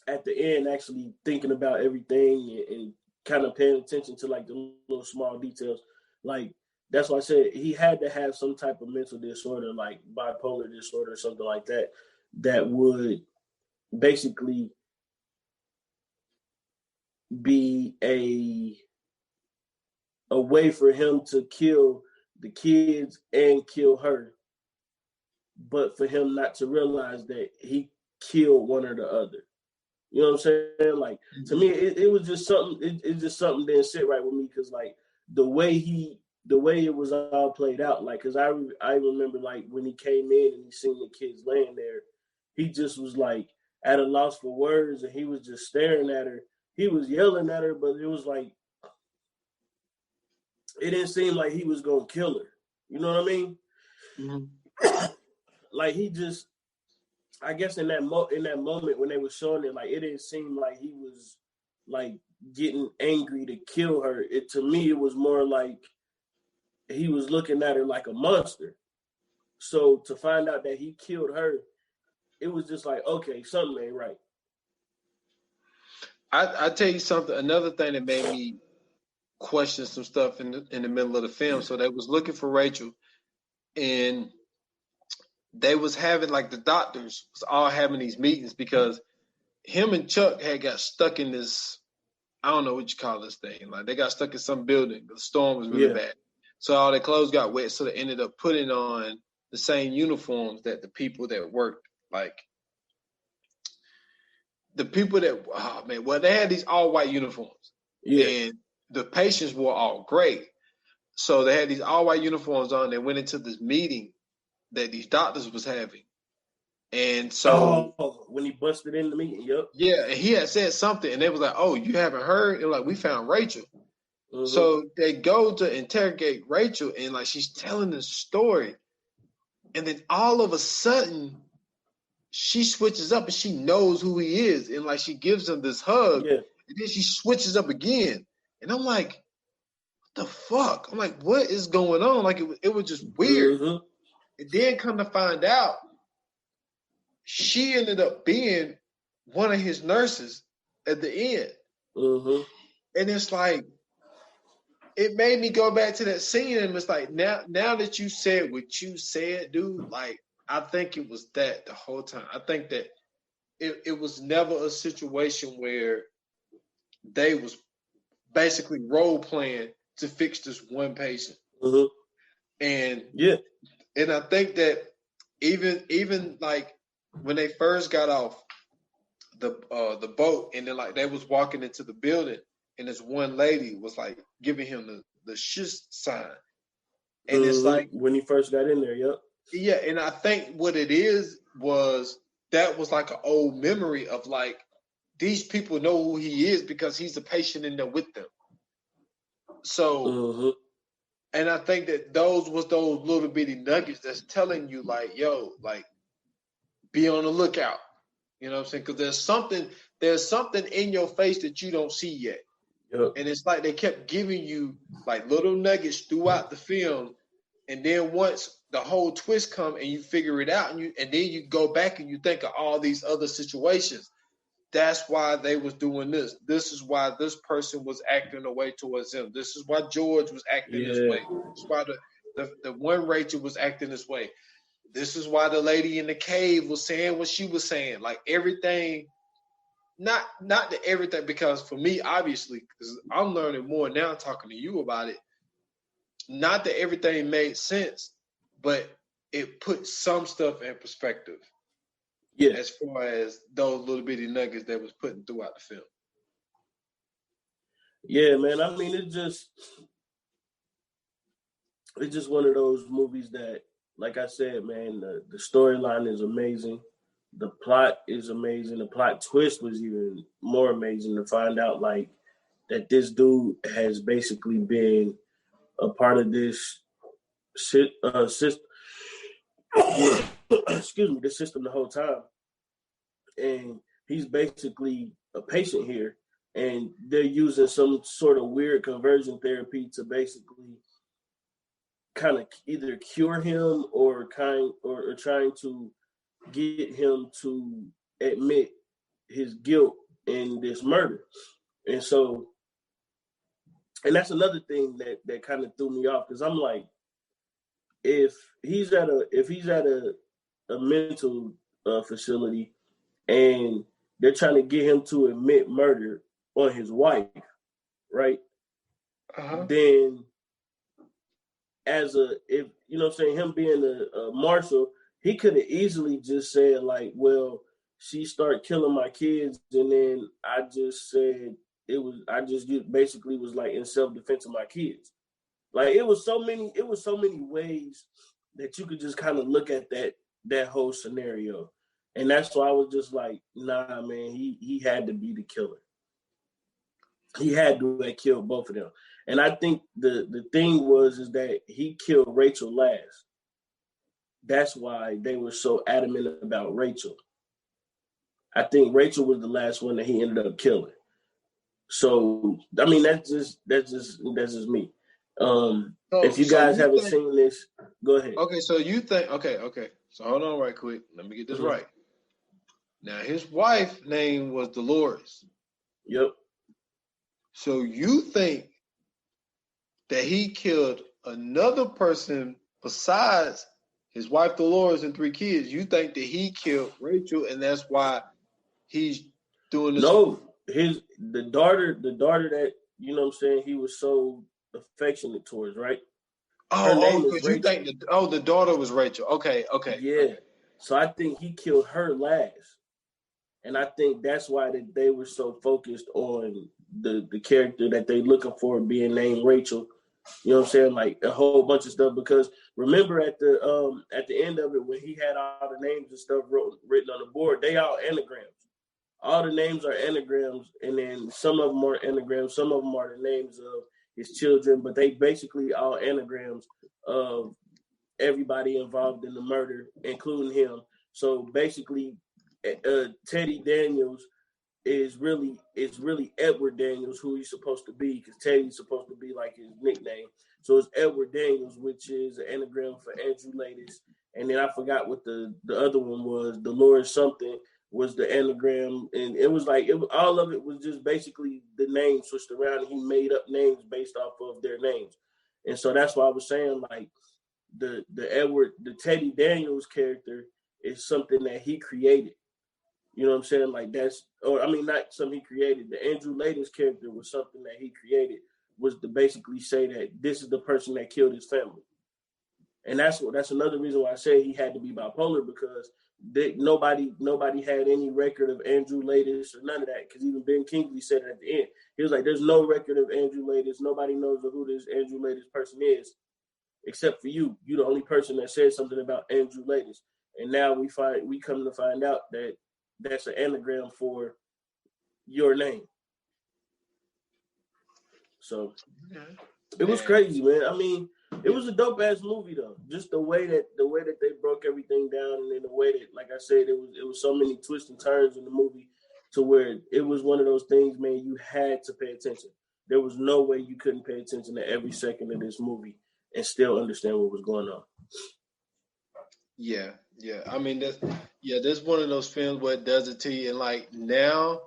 at the end, actually thinking about everything and kind of paying attention to like the little small details, like, that's why I said he had to have some type of mental disorder, like bipolar disorder or something like that, that would basically be a way for him to kill the kids and kill her, but for him not to realize that he killed one or the other. You know what I'm saying? Like, to me, it was just something. It's just something didn't sit right with me, because like the way it was all played out. Like, because I remember like when he came in and he seen the kids laying there, he just was like at a loss for words, and he was just staring at her. He was yelling at her, but it was like, it didn't seem like he was gonna kill her. You know what I mean? Like, he just, I guess in that moment when they were showing it, like, it didn't seem like he was like getting angry to kill her. To me, it was more like he was looking at her like a monster. So to find out that he killed her, it was just like, okay, something ain't right. I tell you something. Another thing that made me question some stuff in the middle of the film. So they was looking for Rachel, and they was having, like, the doctors was all having these meetings, because him and Chuck had got stuck in this, I don't know what you call this thing. Like, they got stuck in some building. The storm was really bad. So all their clothes got wet. So they ended up putting on the same uniforms that the people that worked, like, the people that, they had these all white uniforms. And the patients were all gray. So they had these all white uniforms on. They went into this meeting that these doctors was having. And so when he busted in the meeting, yep. Yeah, and he had said something, and they was like, "Oh, you haven't heard?" And like, we found Rachel. Mm-hmm. So they go to interrogate Rachel, and like she's telling the story, and then all of a sudden, she switches up, and she knows who he is, and like she gives him this hug, and then she switches up again, and I'm like, "What the fuck?" I'm like, "What is going on?" Like it was just weird. Mm-hmm. And then come to find out, she ended up being one of his nurses at the end. Mm-hmm. And it's like, it made me go back to that scene, and it's like, now that you said what you said, dude, like, I think it was that the whole time. I think that it was never a situation where they was basically role playing to fix this one patient. Mm-hmm. And and I think that even like when they first got off the boat, and then like they was walking into the building, and this one lady was like giving him the shush sign, and it's like when he first got in there, yeah. And I think what it was that was like an old memory of like, these people know who he is because he's a patient in there with them. So, and I think that those little bitty nuggets that's telling you like, yo, like, be on the lookout. You know what I'm saying? Because there's something in your face that you don't see yet. Yep. And it's like they kept giving you like little nuggets throughout the film, and then once the whole twist come and you figure it out, and then you go back and you think of all these other situations. That's why they was doing this. This is why this person was acting the way towards him. This is why George was acting this way. This is why the one Rachel was acting this way. This is why the lady in the cave was saying what she was saying. Like everything. Not that everything, because for me, obviously, because I'm learning more now talking to you about it, not that everything made sense, but it put some stuff in perspective. Yeah. As far as those little bitty nuggets that was putting throughout the film. Yeah, man. I mean, it's just one of those movies that, like I said, man, the storyline is amazing. The plot is amazing. The plot twist was even more amazing to find out, like, that this dude has basically been a part of this system. Excuse me, the system the whole time, and he's basically a patient here, and they're using some sort of weird conversion therapy to basically kind of either cure him or trying to get him to admit his guilt in this murder. And so, and that's another thing that kind of threw me off, because I'm like, if he's at a mental facility and they're trying to get him to admit murder on his wife, right? Then if you know what I'm saying, him being a marshal, he could have easily just said like, well, she started killing my kids, and then I just said basically was like in self-defense of my kids. Like it was so many ways that you could just kind of look at that whole scenario. And that's why I was just like, nah, man, he had to be the killer. He had to have killed both of them. And I think the thing is that he killed Rachel last. That's why they were so adamant about Rachel. I think Rachel was the last one that he ended up killing. So, I mean, that's just me. If you guys haven't seen this, go ahead. Okay, so you think, okay. So hold on right quick. Let me get this right. Now, his wife's name was Dolores. Yep. So you think that he killed another person besides his wife Dolores and 3 kids? You think that he killed Rachel, and that's why he's doing this? No, the daughter that, you know what I'm saying, he was so affectionate towards, right? Because you think the daughter was Rachel. Okay. Yeah. Okay. So I think he killed her last. And I think that's why they were so focused on the character that they looking for being named Rachel, You know what I'm saying? Like a whole bunch of stuff. Because remember at the end of it, when he had all the names and stuff written on the board, they all anagrams. All the names are anagrams, and then some of them are anagrams. Some of them are the names of his children, but they basically all anagrams of everybody involved in the murder, including him. So basically, Teddy Daniels is really Edward Daniels, who he's supposed to be, because Teddy's supposed to be like his nickname. So it's Edward Daniels, which is an anagram for Andrew Latest. And then I forgot what the other one was. Dolores something was the anagram, and it was like all of it was just basically the names switched around, and he made up names based off of their names. And so that's why I was saying, like, the Teddy Daniels character is something that he created. You know what I'm saying? Like not something he created. The Andrew Latest character was something that he created, was to basically say that this is the person that killed his family. And that's another reason why I say he had to be bipolar, because nobody had any record of Andrew Latest or none of that. Because even Ben Kingsley said it at the end. He was like, "There's no record of Andrew Latest. Nobody knows who this Andrew Latest person is, except for you. You're the only person that said something about Andrew Latest." And now we come to find out that that's an anagram for your name. So it was crazy, man. I mean, it was a dope ass movie though. Just the way that they broke everything down, and then the way that, like I said, it was so many twists and turns in the movie, to where it was one of those things, man, you had to pay attention. There was no way you couldn't pay attention to every second of this movie and still understand what was going on. Yeah. I mean, that's one of those films where it does it to you, and like now,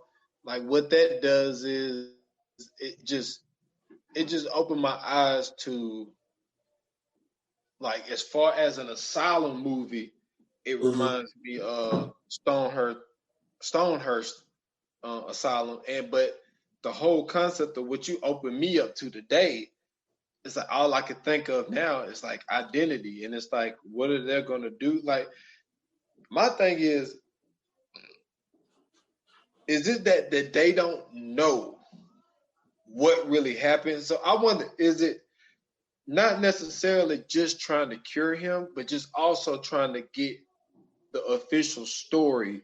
like what that does is it just opened my eyes to, like, as far as an asylum movie, it reminds me of Stonehurst Asylum, but the whole concept of what you opened me up to today, it's like all I can think of now is like identity, and it's like, what are they gonna do? Like, my thing is it that they don't know what really happened? So I wonder, is it not necessarily just trying to cure him, but just also trying to get the official story?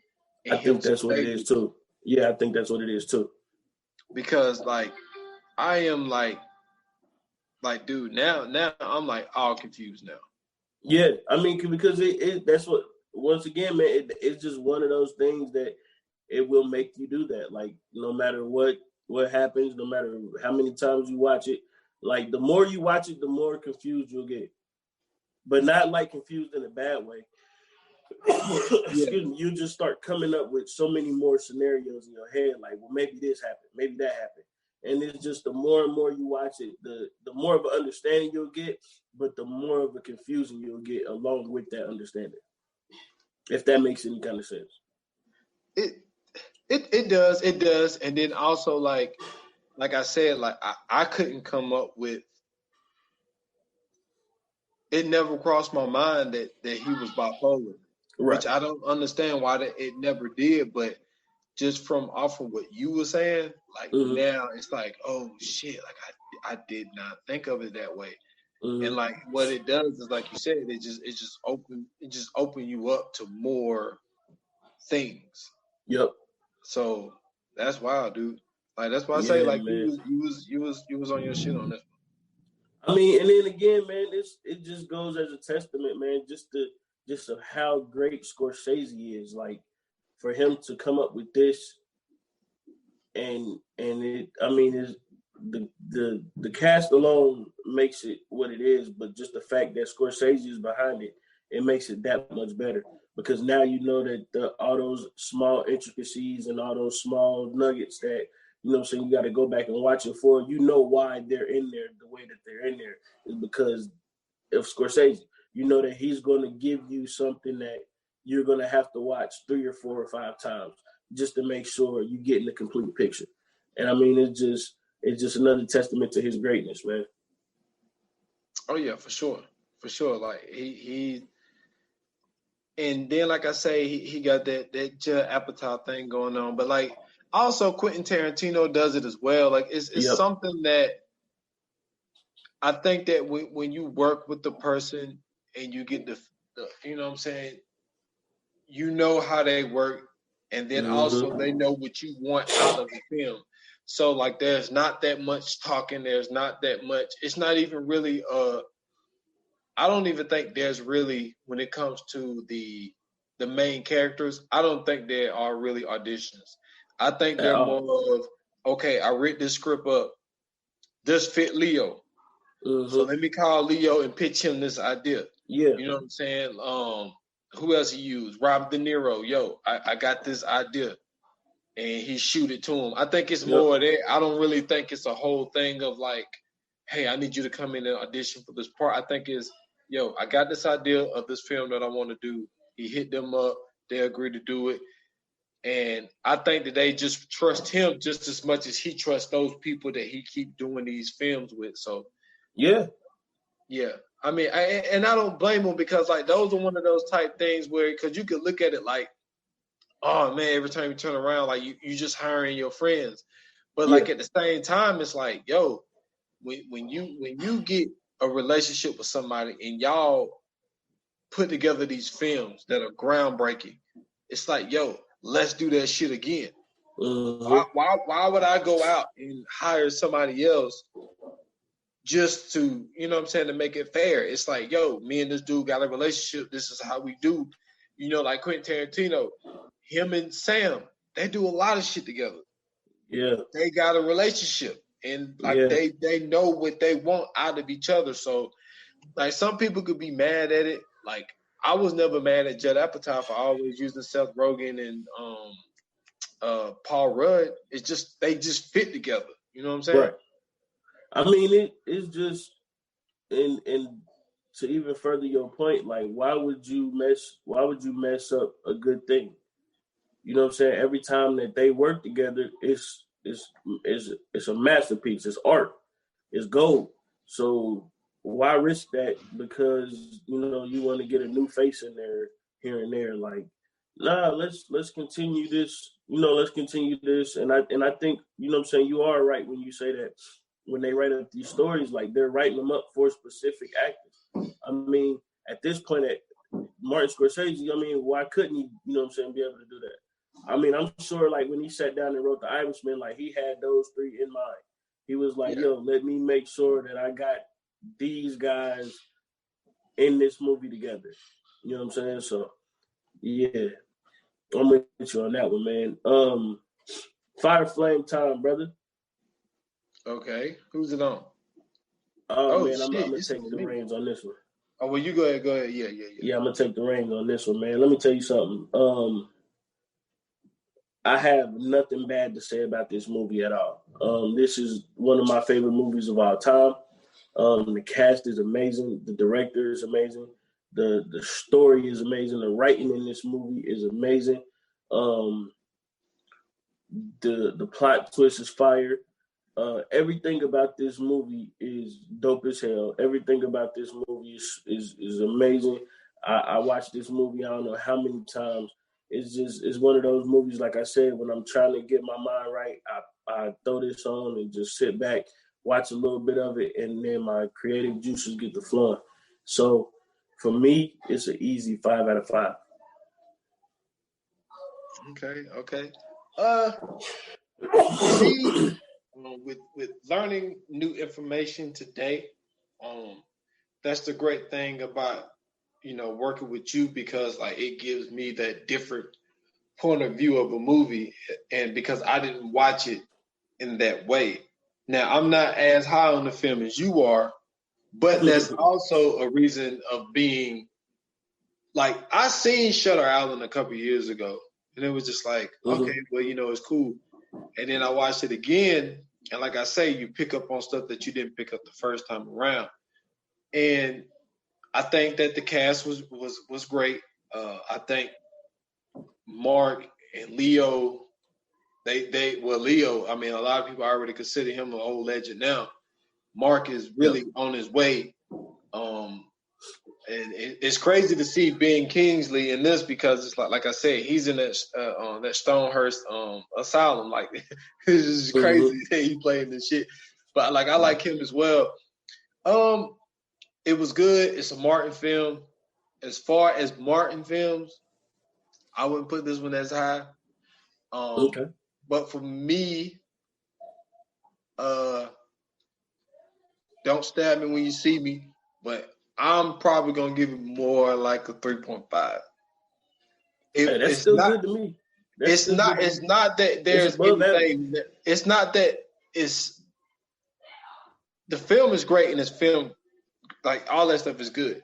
I think that's what it is too. Yeah, I think that's what it is too. Because like I am like dude, now I'm like all confused now. Yeah, I mean, because that's what, once again, man, it's just one of those things that it will make you do that. Like, no matter what happens, no matter how many times you watch it, like, the more you watch it, the more confused you'll get. But not like confused in a bad way. Excuse me. You just start coming up with so many more scenarios in your head, like, well, maybe this happened, maybe that happened. And it's just the more and more you watch it, the more of an understanding you'll get, but the more of a confusion you'll get along with that understanding. If that makes any kind of sense. It does. And then also, like I said, like I couldn't come up with, it never crossed my mind that he was bipolar, right. Which I don't understand why it never did, but just from off of what you were saying, like now it's like, oh shit, like I did not think of it that way. And like what it does is, like you said, it just open you up to more things. Yep. So that's wild, dude. Like that's why I say, like, you was on your shit on this. I mean, and then again, man, it just goes as a testament, man, just to how great Scorcese is. Like, for him to come up with this, and it, I mean, is the cast alone makes it what it is, but just the fact that Scorcese is behind it, it makes it that much better. Because now you know that all those small intricacies and all those small nuggets that, you know what I'm saying, you got to go back and watch it for, you know why they're in there the way that they're in there is because of Scorcese. You know that he's going to give you something that you're going to have to watch 3 or 4 or 5 times just to make sure you get in the complete picture. And I mean, it's just another testament to his greatness, man. Oh yeah, for sure. Like he and then, like I say, he got that Judd Apatow thing going on, but like also Quentin Tarantino does it as well. Like it's something that I think that when you work with the person and you get the you know what I'm saying, you know how they work, and then also they know what you want out of the film. So like, there's not that much talking. There's not that much. It's not even really. I don't even think there's really, when it comes to the main characters, I don't think there are really auditions. I think they're more of, okay, I read this script up. This fit Leo. So let me call Leo and pitch him this idea. Yeah. You know what I'm saying? Who else he used? Rob De Niro. Yo, I got this idea. And he shoot it to him. I think it's more of that. I don't really think it's a whole thing of like, hey, I need you to come in and audition for this part. I think it's, yo, I got this idea of this film that I want to do. He hit them up. They agreed to do it. And I think that they just trust him just as much as he trusts those people that he keep doing these films with. So, yeah. I mean, I don't blame him, because like, those are one of those type things where, because you could look at it like, oh man, every time you turn around, like you just hiring your friends. But like, at the same time, it's like, yo, when you get a relationship with somebody and y'all put together these films that are groundbreaking, it's like, yo, let's do that shit again. Why would I go out and hire somebody else just to, you know what I'm saying, to make it fair? It's like, yo, me and this dude got a relationship. This is how we do. You know, like Quentin Tarantino, him and Sam, they do a lot of shit together. Yeah. They got a relationship, and like they know what they want out of each other. So like, some people could be mad at it. Like, I was never mad at Judd Apatow for always using Seth Rogen and Paul Rudd. It's just, they just fit together. You know what I'm saying? Right. I mean, it's just, and to even further your point, like, why would you mess up a good thing? You know what I'm saying? Every time that they work together, it's a masterpiece. It's art. It's gold. So why risk that because, you know, you want to get a new face in there here and there? Like, nah, let's continue this. You know, let's continue this. And I think, you know what I'm saying, you are right when you say that when they write up these stories, like, they're writing them up for specific actors. I mean, at this point, at Martin Scorcese, I mean, why couldn't he, you know what I'm saying, be able to do that? I mean, I'm sure, like, when he sat down and wrote The Irishman, like, he had those three in mind. He was like, yo, let me make sure that I got these guys in this movie together. You know what I'm saying? So, yeah, I'm with you on that one, man. Fire Flame time, brother. Okay. Who's it on? Man, I'm going to take the reins on this one. Oh, well, you go ahead. Yeah. Yeah, I'm going to take the reins on this one, man. Let me tell you something. I have nothing bad to say about this movie at all. This is one of my favorite movies of all time. The cast is amazing. The director is amazing. The story is amazing. The writing in this movie is amazing. The plot twist is fire. Everything about this movie is dope as hell. Everything about this movie is amazing. I watched this movie I don't know how many times. It's one of those movies, like I said, when I'm trying to get my mind right, I throw this on and just sit back, watch a little bit of it, and then my creative juices get to flowing. So for me, it's an easy 5 out of 5. Okay. Me, with learning new information today, that's the great thing about, you know, working with you, because like, it gives me that different point of view of a movie, and because I didn't watch it in that way. Now, I'm not as high on the film as you are, but that's also a reason of being like, I seen Shutter Island a couple years ago, and it was just like, okay, well, you know, it's cool. And then I watched it again, and like I say, you pick up on stuff that you didn't pick up the first time around. And I think that the cast was great. I think Mark and Leo, Leo, I mean, a lot of people already consider him an old legend now. Mark is really on his way. And it's crazy to see Ben Kingsley in this, because it's like I said, he's in that Stonehurst asylum. Like, it's just crazy that he playing this shit. But like, I like him as well. It was good. It's a Martin film. As far as Martin films, I wouldn't put this one as high. Okay. But for me, don't stab me when you see me, but I'm probably gonna give it more like a 3.5. That's still good to me. It's not that there's anything. It's not that it's the film is great and it's film like all that stuff is good.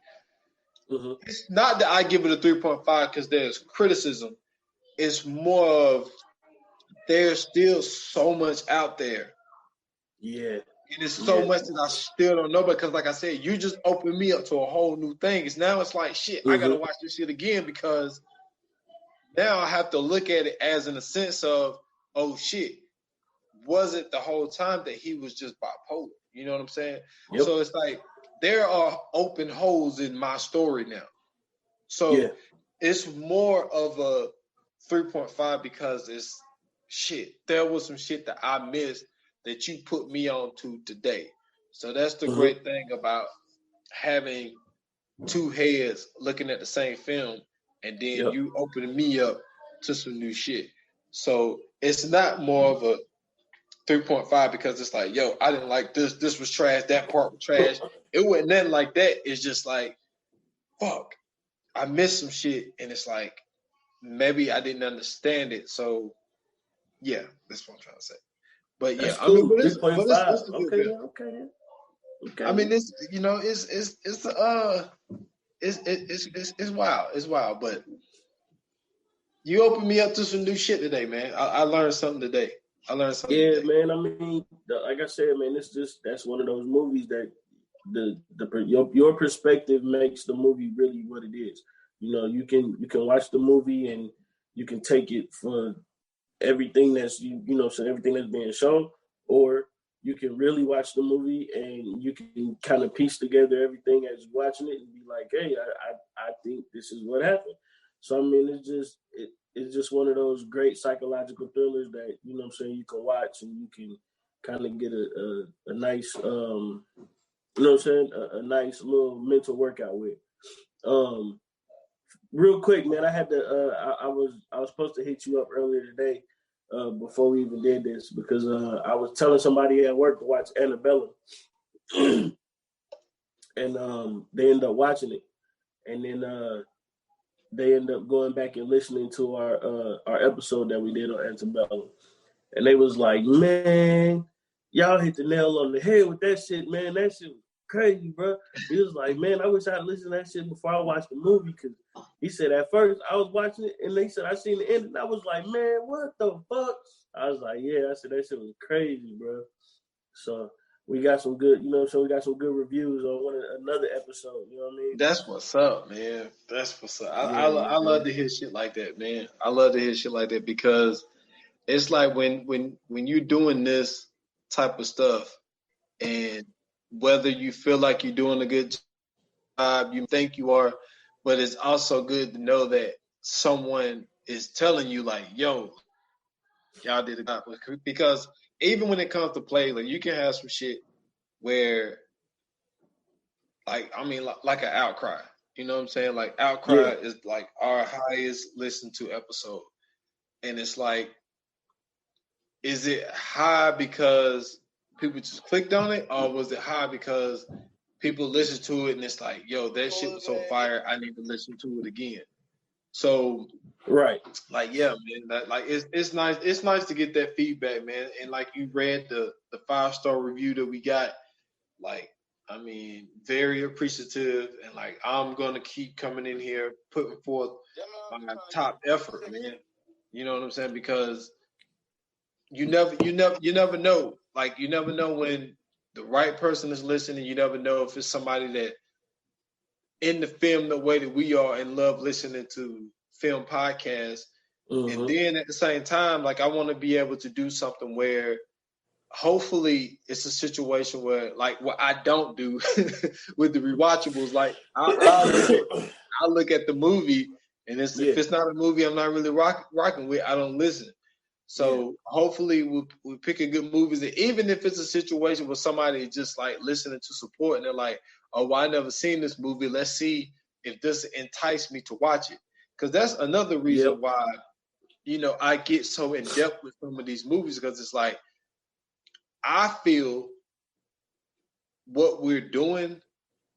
Mm-hmm. It's not that I give it a 3.5 because there's criticism. It's more of there's still so much out there. Yeah. And it's so much that I still don't know because, like I said, you just opened me up to a whole new thing. Now it's like, shit, I got to watch this shit again because now I have to look at it as in a sense of, oh, shit, was it the whole time that he was just bipolar? You know what I'm saying? Yep. So it's like there are open holes in my story now. So it's more of a 3.5 because it's shit. There was some shit that I missed that you put me on to today. So that's the great thing about having two heads looking at the same film and then you opening me up to some new shit. So it's not more of a 3.5 because it's like, yo, I didn't like this. This was trash. That part was trash. It wasn't nothing like that. It's just like, fuck, I missed some shit. And it's like, maybe I didn't understand it. So, yeah, that's what I'm trying to say. But yeah, cool. I mean, but it's okay. I mean, it's wild. It's wild, but you opened me up to some new shit today, man. I learned something today. Yeah, man. I mean, like I said, man, that's one of those movies that your perspective makes the movie really what it is. You know, you can watch the movie and you can take it for everything that's so everything that's being shown, or you can really watch the movie and you can kind of piece together everything as you're watching it and be like, hey, I think this is what happened. So I mean, it's just one of those great psychological thrillers that you can watch and you can kind of get a nice a nice little mental workout with. Real quick, man, I had to I was supposed to hit you up earlier today before we even did this because I was telling somebody at work to watch Annabella and they ended up watching it and then they ended up going back and listening to our episode that we did on Annabella and they was like, man, y'all hit the nail on the head with that shit, man. That shit was crazy, bro. He was like, man, I wish I'd listened to that shit before I watched the movie because he said at first I was watching it and they said I seen the end and I was like, man, what the fuck? I was like, yeah, I said that shit was crazy, bro. So we got some good, we got some good reviews on another episode, you know what I mean? That's what's up, man. That's what's up. I love to hear shit like that, man. I love to hear shit like that because it's like when you're doing this type of stuff and whether you feel like you're doing a good job, you think you are, but it's also good to know that someone is telling you like, yo, y'all did a job. Because even when it comes to play, like you can have some shit where like an Outcry. You know what I'm saying? Like Outcry is like our highest listened to episode. And it's like, is it high because people just clicked on it, or was it high because people listened to it and it's like, yo, that shit was so fire, I need to listen to it again. So like, yeah, man, that like it's nice. It's nice to get that feedback, man. And like you read the 5-star review that we got, like, I mean, very appreciative, and like I'm gonna keep coming in here putting forth my top effort, man. You know what I'm saying? Because you never know. Like you never know when the right person is listening. You never know if it's somebody that in the film the way that we are and love listening to film podcasts. And then at the same time, like I want to be able to do something where hopefully it's a situation where like what I don't do with the rewatchables, like I look at the movie and if it's not a movie I'm not really rocking with, I don't listen. So hopefully we'll pick a good movies. And even if it's a situation where somebody is just like listening to support and they're like, oh, well, I never seen this movie. Let's see if this entice me to watch it. Because that's another reason why, you know, I get so in depth with some of these movies, because it's like, I feel what we're doing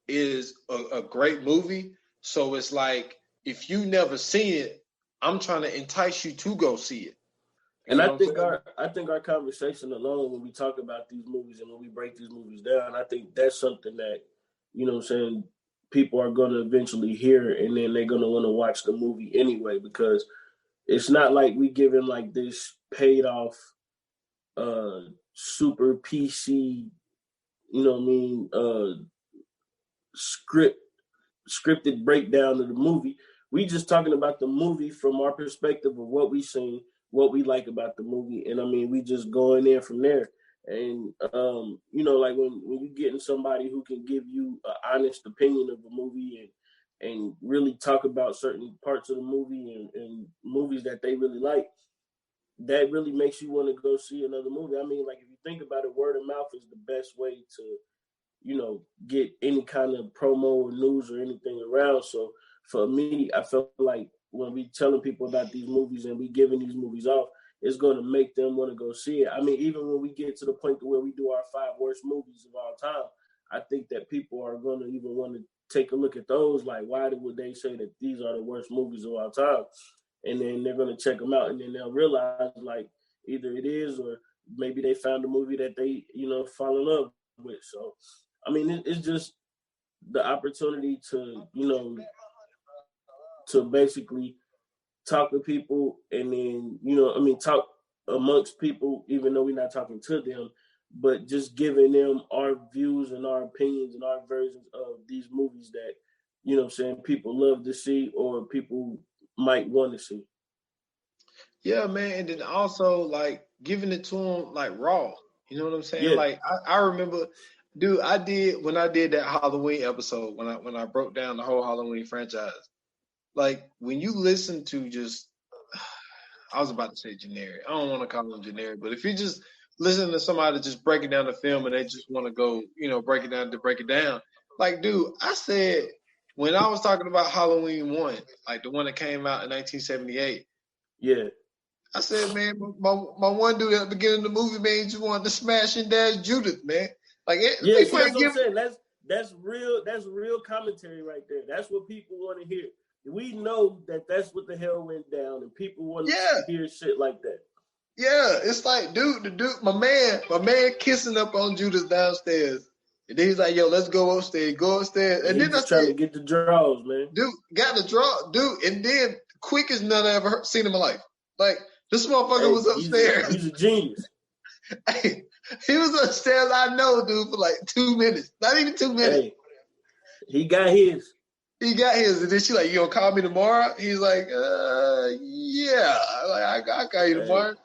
is a great movie. So it's like, if you never seen it, I'm trying to entice you to go see it. And I think our conversation alone, when we talk about these movies and when we break these movies down, I think that's something that, you know what I'm saying, people are going to eventually hear, and then they're going to want to watch the movie anyway, because it's not like we giving like this paid off super PC, you know what I mean, scripted breakdown of the movie. We just talking about the movie from our perspective of what we seen, what we like about the movie, and I mean, we just going in from there. And you know, like when you getting somebody who can give you an honest opinion of a movie and really talk about certain parts of the movie and movies that they really like, that really makes you want to go see another movie. I mean, like, if you think about it, word of mouth is the best way to, you know, get any kind of promo or news or anything around. So for me, I felt like when we telling people about these movies and we giving these movies off, it's going to make them want to go see it. I mean, even when we get to the point where we do our 5 worst movies of all time, I think that people are going to even want to take a look at those. Like, why would they say that these are the worst movies of all time? And then they're going to check them out, and then they'll realize, like, either it is, or maybe they found a movie that they, you know, fall in love with. So, I mean, it's just the opportunity to, you know, to basically talk to people, and then, you know, I mean, talk amongst people, even though we're not talking to them, but just giving them our views and our opinions and our versions of these movies that, you know what I'm saying, people love to see or people might want to see. Yeah, man. And then also, like, giving it to them, like, raw. You know what I'm saying? Yeah. Like, I remember, dude, when I did that Halloween episode, when I broke down the whole Halloween franchise, like, when you listen to just, I was about to say generic. I don't want to call them generic, but if you just listen to somebody just breaking down the film and they just want to go, you know, break it down. Like, dude, I said, when I was talking about Halloween 1, like the one that came out in 1978. Yeah. I said, man, my one dude at the beginning of the movie, man, just wanted to smash and dash Judith, man. Like, yeah, see, that's what I'm saying. That's real commentary right there. That's what people want to hear. We know that that's what the hell went down, and people want to hear shit like that. Yeah, it's like, dude, my man kissing up on Judith downstairs. And then he's like, yo, let's go upstairs. And then just trying to get the draws, man. Dude, got the draw, dude. And then quickest nut I ever seen in my life. Like, this motherfucker was upstairs. He's a genius. Hey, he was upstairs, I know, dude, for like 2 minutes. Not even 2 minutes. Hey, he got his. And then she like, you gonna call me tomorrow? He's like, yeah. Like, I call you tomorrow.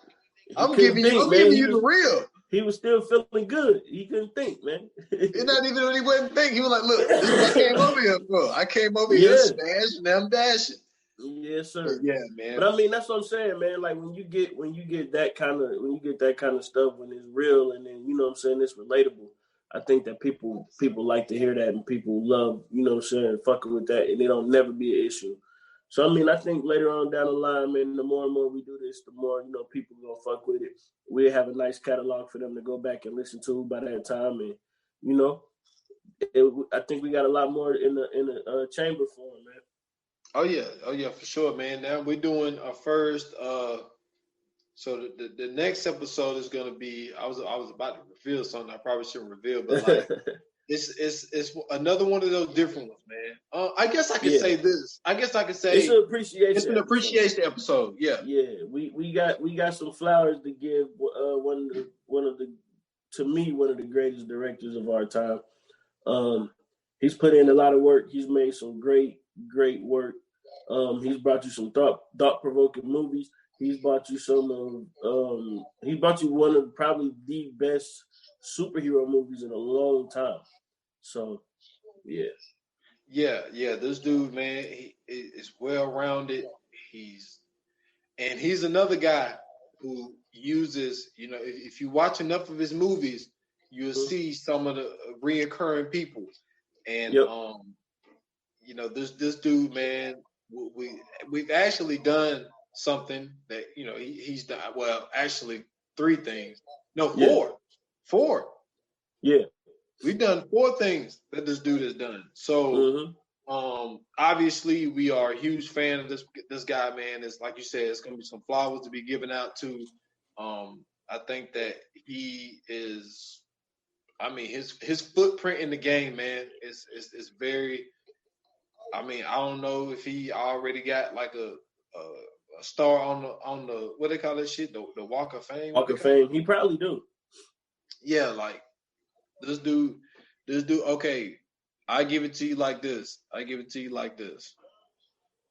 I'm giving you the real. He was still feeling good. He couldn't think, man. It's not even when he wasn't thinking. He was like, look, this is what I came over here for. I came over here to smash and I'm dashing. Yes, sir. Yeah, man. But I mean, that's what I'm saying, man. Like, when you get that kind of stuff, when it's real, and then, you know what I'm saying, it's relatable, I think that people like to hear that, and people love, you know what I'm saying, fucking with that, and it don't never be an issue. So, I mean, I think later on down the line, man, the more and more we do this, the more, you know, people gonna fuck with it. We have a nice catalog for them to go back and listen to by that time, and, you know, I think we got a lot more in the chamber for them, man. Oh yeah, for sure, man. Now we're doing our first. So the next episode is gonna be. I was about to reveal something I probably shouldn't reveal, but like it's another one of those different ones, man. I guess I could say this. I guess I could say it's an appreciation. It's an appreciation episode. Yeah. Yeah. We got some flowers to give. One of the to me, one of the greatest directors of our time. He's put in a lot of work. He's made some great work. He's brought you some thought-provoking movies. He's brought you he brought you one of probably the best superhero movies in a long time. So, yeah. Yeah. This dude, man, he is well-rounded. He's another guy who uses, you know, if you watch enough of his movies, you'll see some of the reoccurring people. And you know, this dude, man, we've actually done something that, you know, he's done. Well, actually, 3 things. No, 4. 4. Yeah. We've done 4 things that this dude has done. So, obviously, we are a huge fan of this guy, man. It's like you said, it's gonna be some flowers to be given out to. I think that he is. I mean, his footprint in the game, man, is very. I mean, I don't know if he already got like a star on the what they call that shit, the Walk of Fame. Walk of Fame. He probably do. Yeah, like this dude. Okay, I give it to you like this.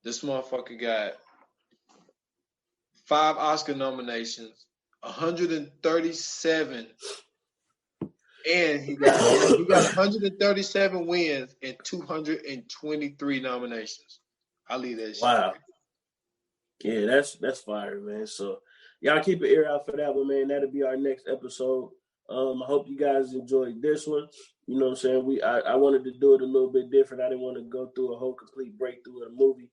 This motherfucker got 5 Oscar nominations, 137. And he got 137 wins and 223 nominations. I'll leave that shit. Wow. Yeah, that's fire, man. So y'all keep an ear out for that one, man. That'll be our next episode. I hope you guys enjoyed this one. You know what I'm saying? I wanted to do it a little bit different. I didn't want to go through a whole complete breakthrough of the movie.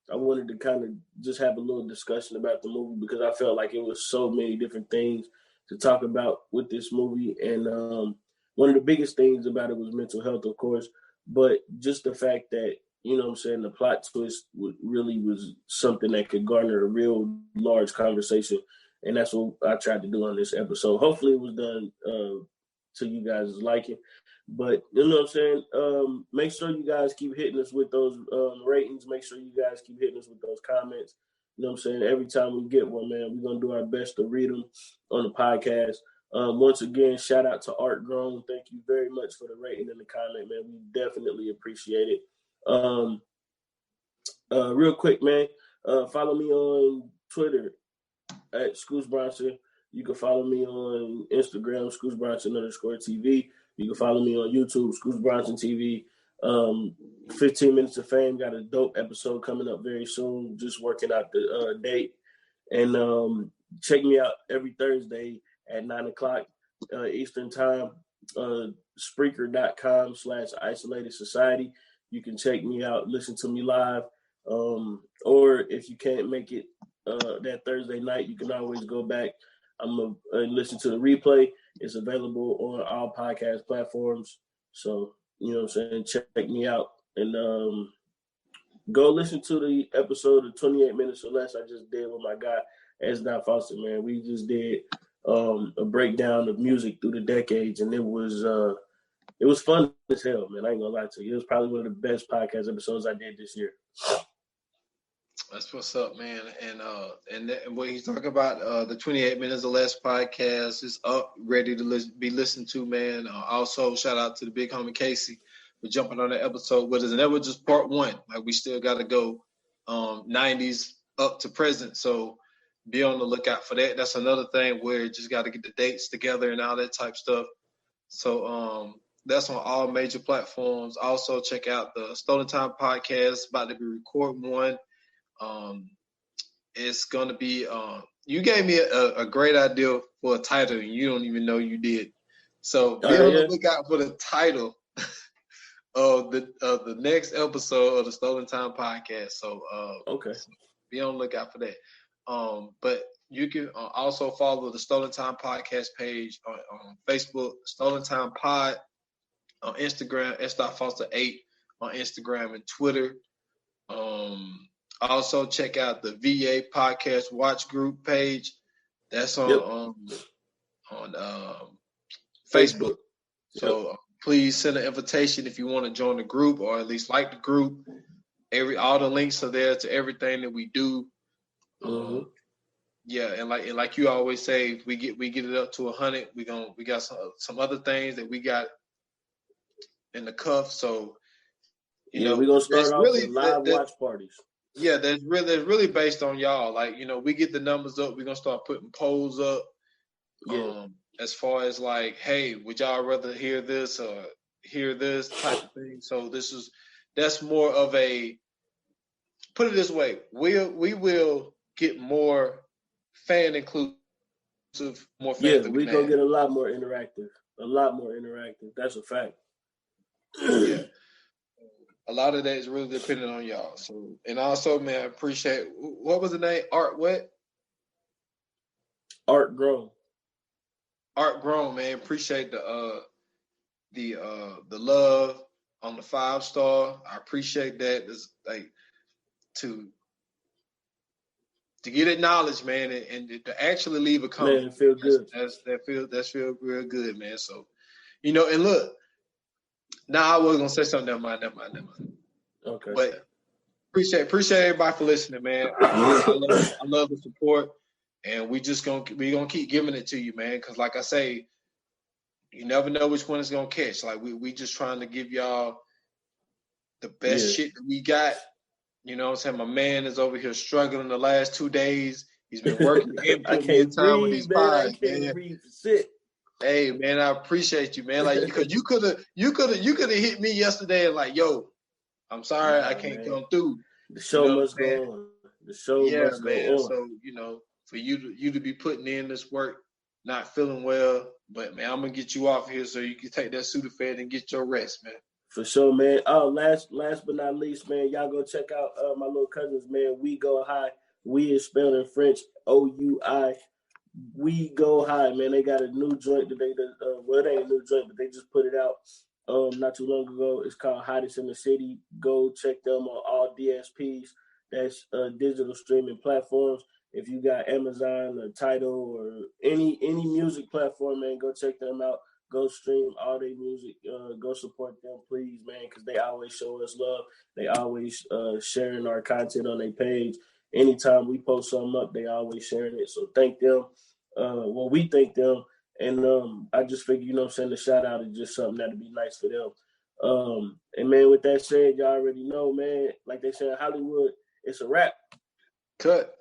I wanted to kind of just have a little discussion about the movie because I felt like it was so many different things to talk about with this movie. And one of the biggest things about it was mental health, of course, but just the fact that, you know what I'm saying, the plot twist really was something that could garner a real large conversation. And that's what I tried to do on this episode. Hopefully it was done to you guys' liking. But you know what I'm saying? Make sure you guys keep hitting us with those ratings. Make sure you guys keep hitting us with those comments. You know what I'm saying? Every time we get one, man, we're going to do our best to read them on the podcast. Once again, shout out to Art Grown. Thank you very much for the rating and the comment, man. We definitely appreciate it. Real quick, man, follow me on Twitter at Scoots Bronson. You can follow me on Instagram, Scoots Bronson _TV. You can follow me on YouTube, Scoots Bronson TV. 15 Minutes of Fame got a dope episode coming up very soon. Just working out the date. And check me out every Thursday at 9:00 Eastern Time. Spreaker.com/Isolated Society. You can check me out, listen to me live. Or if you can't make it that Thursday night, you can always go back. I'm going to listen to the replay. It's available on all podcast platforms. So, you know what I'm saying? Check me out. And go listen to the episode of 28 Minutes or Less I just did with my guy, Esdon Foster, man. We just did a breakdown of music through the decades, and it was fun as hell, man. I ain't gonna lie to you. It was probably one of the best podcast episodes I did this year. That's what's up, man. And what he's talking about, the 28 Minutes or Less podcast is up, ready to be listened to, man. Also, shout out to the big homie Casey for jumping on that episode with us. And that was just part 1. Like, we still got to go 90s up to present. So be on the lookout for that. That's another thing where you just got to get the dates together and all that type stuff. So that's on all major platforms. Also, check out the Stolen Time podcast. About to be recording one. It's gonna be. You gave me a great idea for a title, and you don't even know you did. So be on the lookout for the title of the next episode of the Stolen Time podcast. So okay, be on the lookout for that. But you can also follow the Stolen Time podcast page on Facebook, Stolen Time Pod, on Instagram, S.Foster8 on Instagram and Twitter. Also check out the VA Podcast Watch Group page. That's on Facebook. So please send an invitation if you want to join the group or at least like the group. All the links are there to everything that we do. Yeah, and like you always say, we get it up to 100. We got some other things that we got in the cuff. So we're gonna start off with live watch parties. Yeah, that's really based on y'all. Like, we get the numbers up, we're gonna start putting polls up. As far as like, hey, would y'all rather hear this or hear this type of thing? So that's more of a, put it this way, we will get more fan inclusion more fans. Yeah, we gonna get a lot more interactive. That's a fact. Yeah. A lot of that is really dependent on y'all. So, and also, man, I appreciate, what was the name? Art Grown, man. Appreciate the love on the 5-star. I appreciate that. It's like to get acknowledged, man, and to actually leave a comment. Man, feel good. That feel real good, man. So, and look, now I was gonna say something. Never mind. Okay. But appreciate everybody for listening, man. I love the support, and we gonna keep giving it to you, man. Because like I say, you never know which one is gonna catch. Like we just trying to give y'all the best shit that we got. You know what I'm saying? My man is over here struggling the last 2 days. He's been working and putting in time with these pies, man. Hey, man, I appreciate you, man. Like, because you could have hit me yesterday and like, yo, I'm sorry, I can't come through. The show must go on. The show must go on. So, for you to be putting in this work, not feeling well, but man, I'm gonna get you off here so you can take that Sudafed and get your rest, man. For sure, man. Oh, last but not least, man, y'all go check out my little cousins, man. We Go High. We is spelled in French, OUI. We Go High, man. They got a new joint that it ain't a new joint, but they just put it out not too long ago. It's called Hottest in the City. Go check them on all DSPs. That's digital streaming platforms. If you got Amazon or Tidal or any music platform, man, go check them out. Go stream all their music. Go support them, please, man, because they always show us love. They always sharing our content on their page. Anytime we post something up, they always sharing it. So thank them. We thank them. And I just figured, the shout out is just something that'd be nice for them. And, man, with that said, y'all already know, man, like they said in Hollywood, it's a wrap. Cut.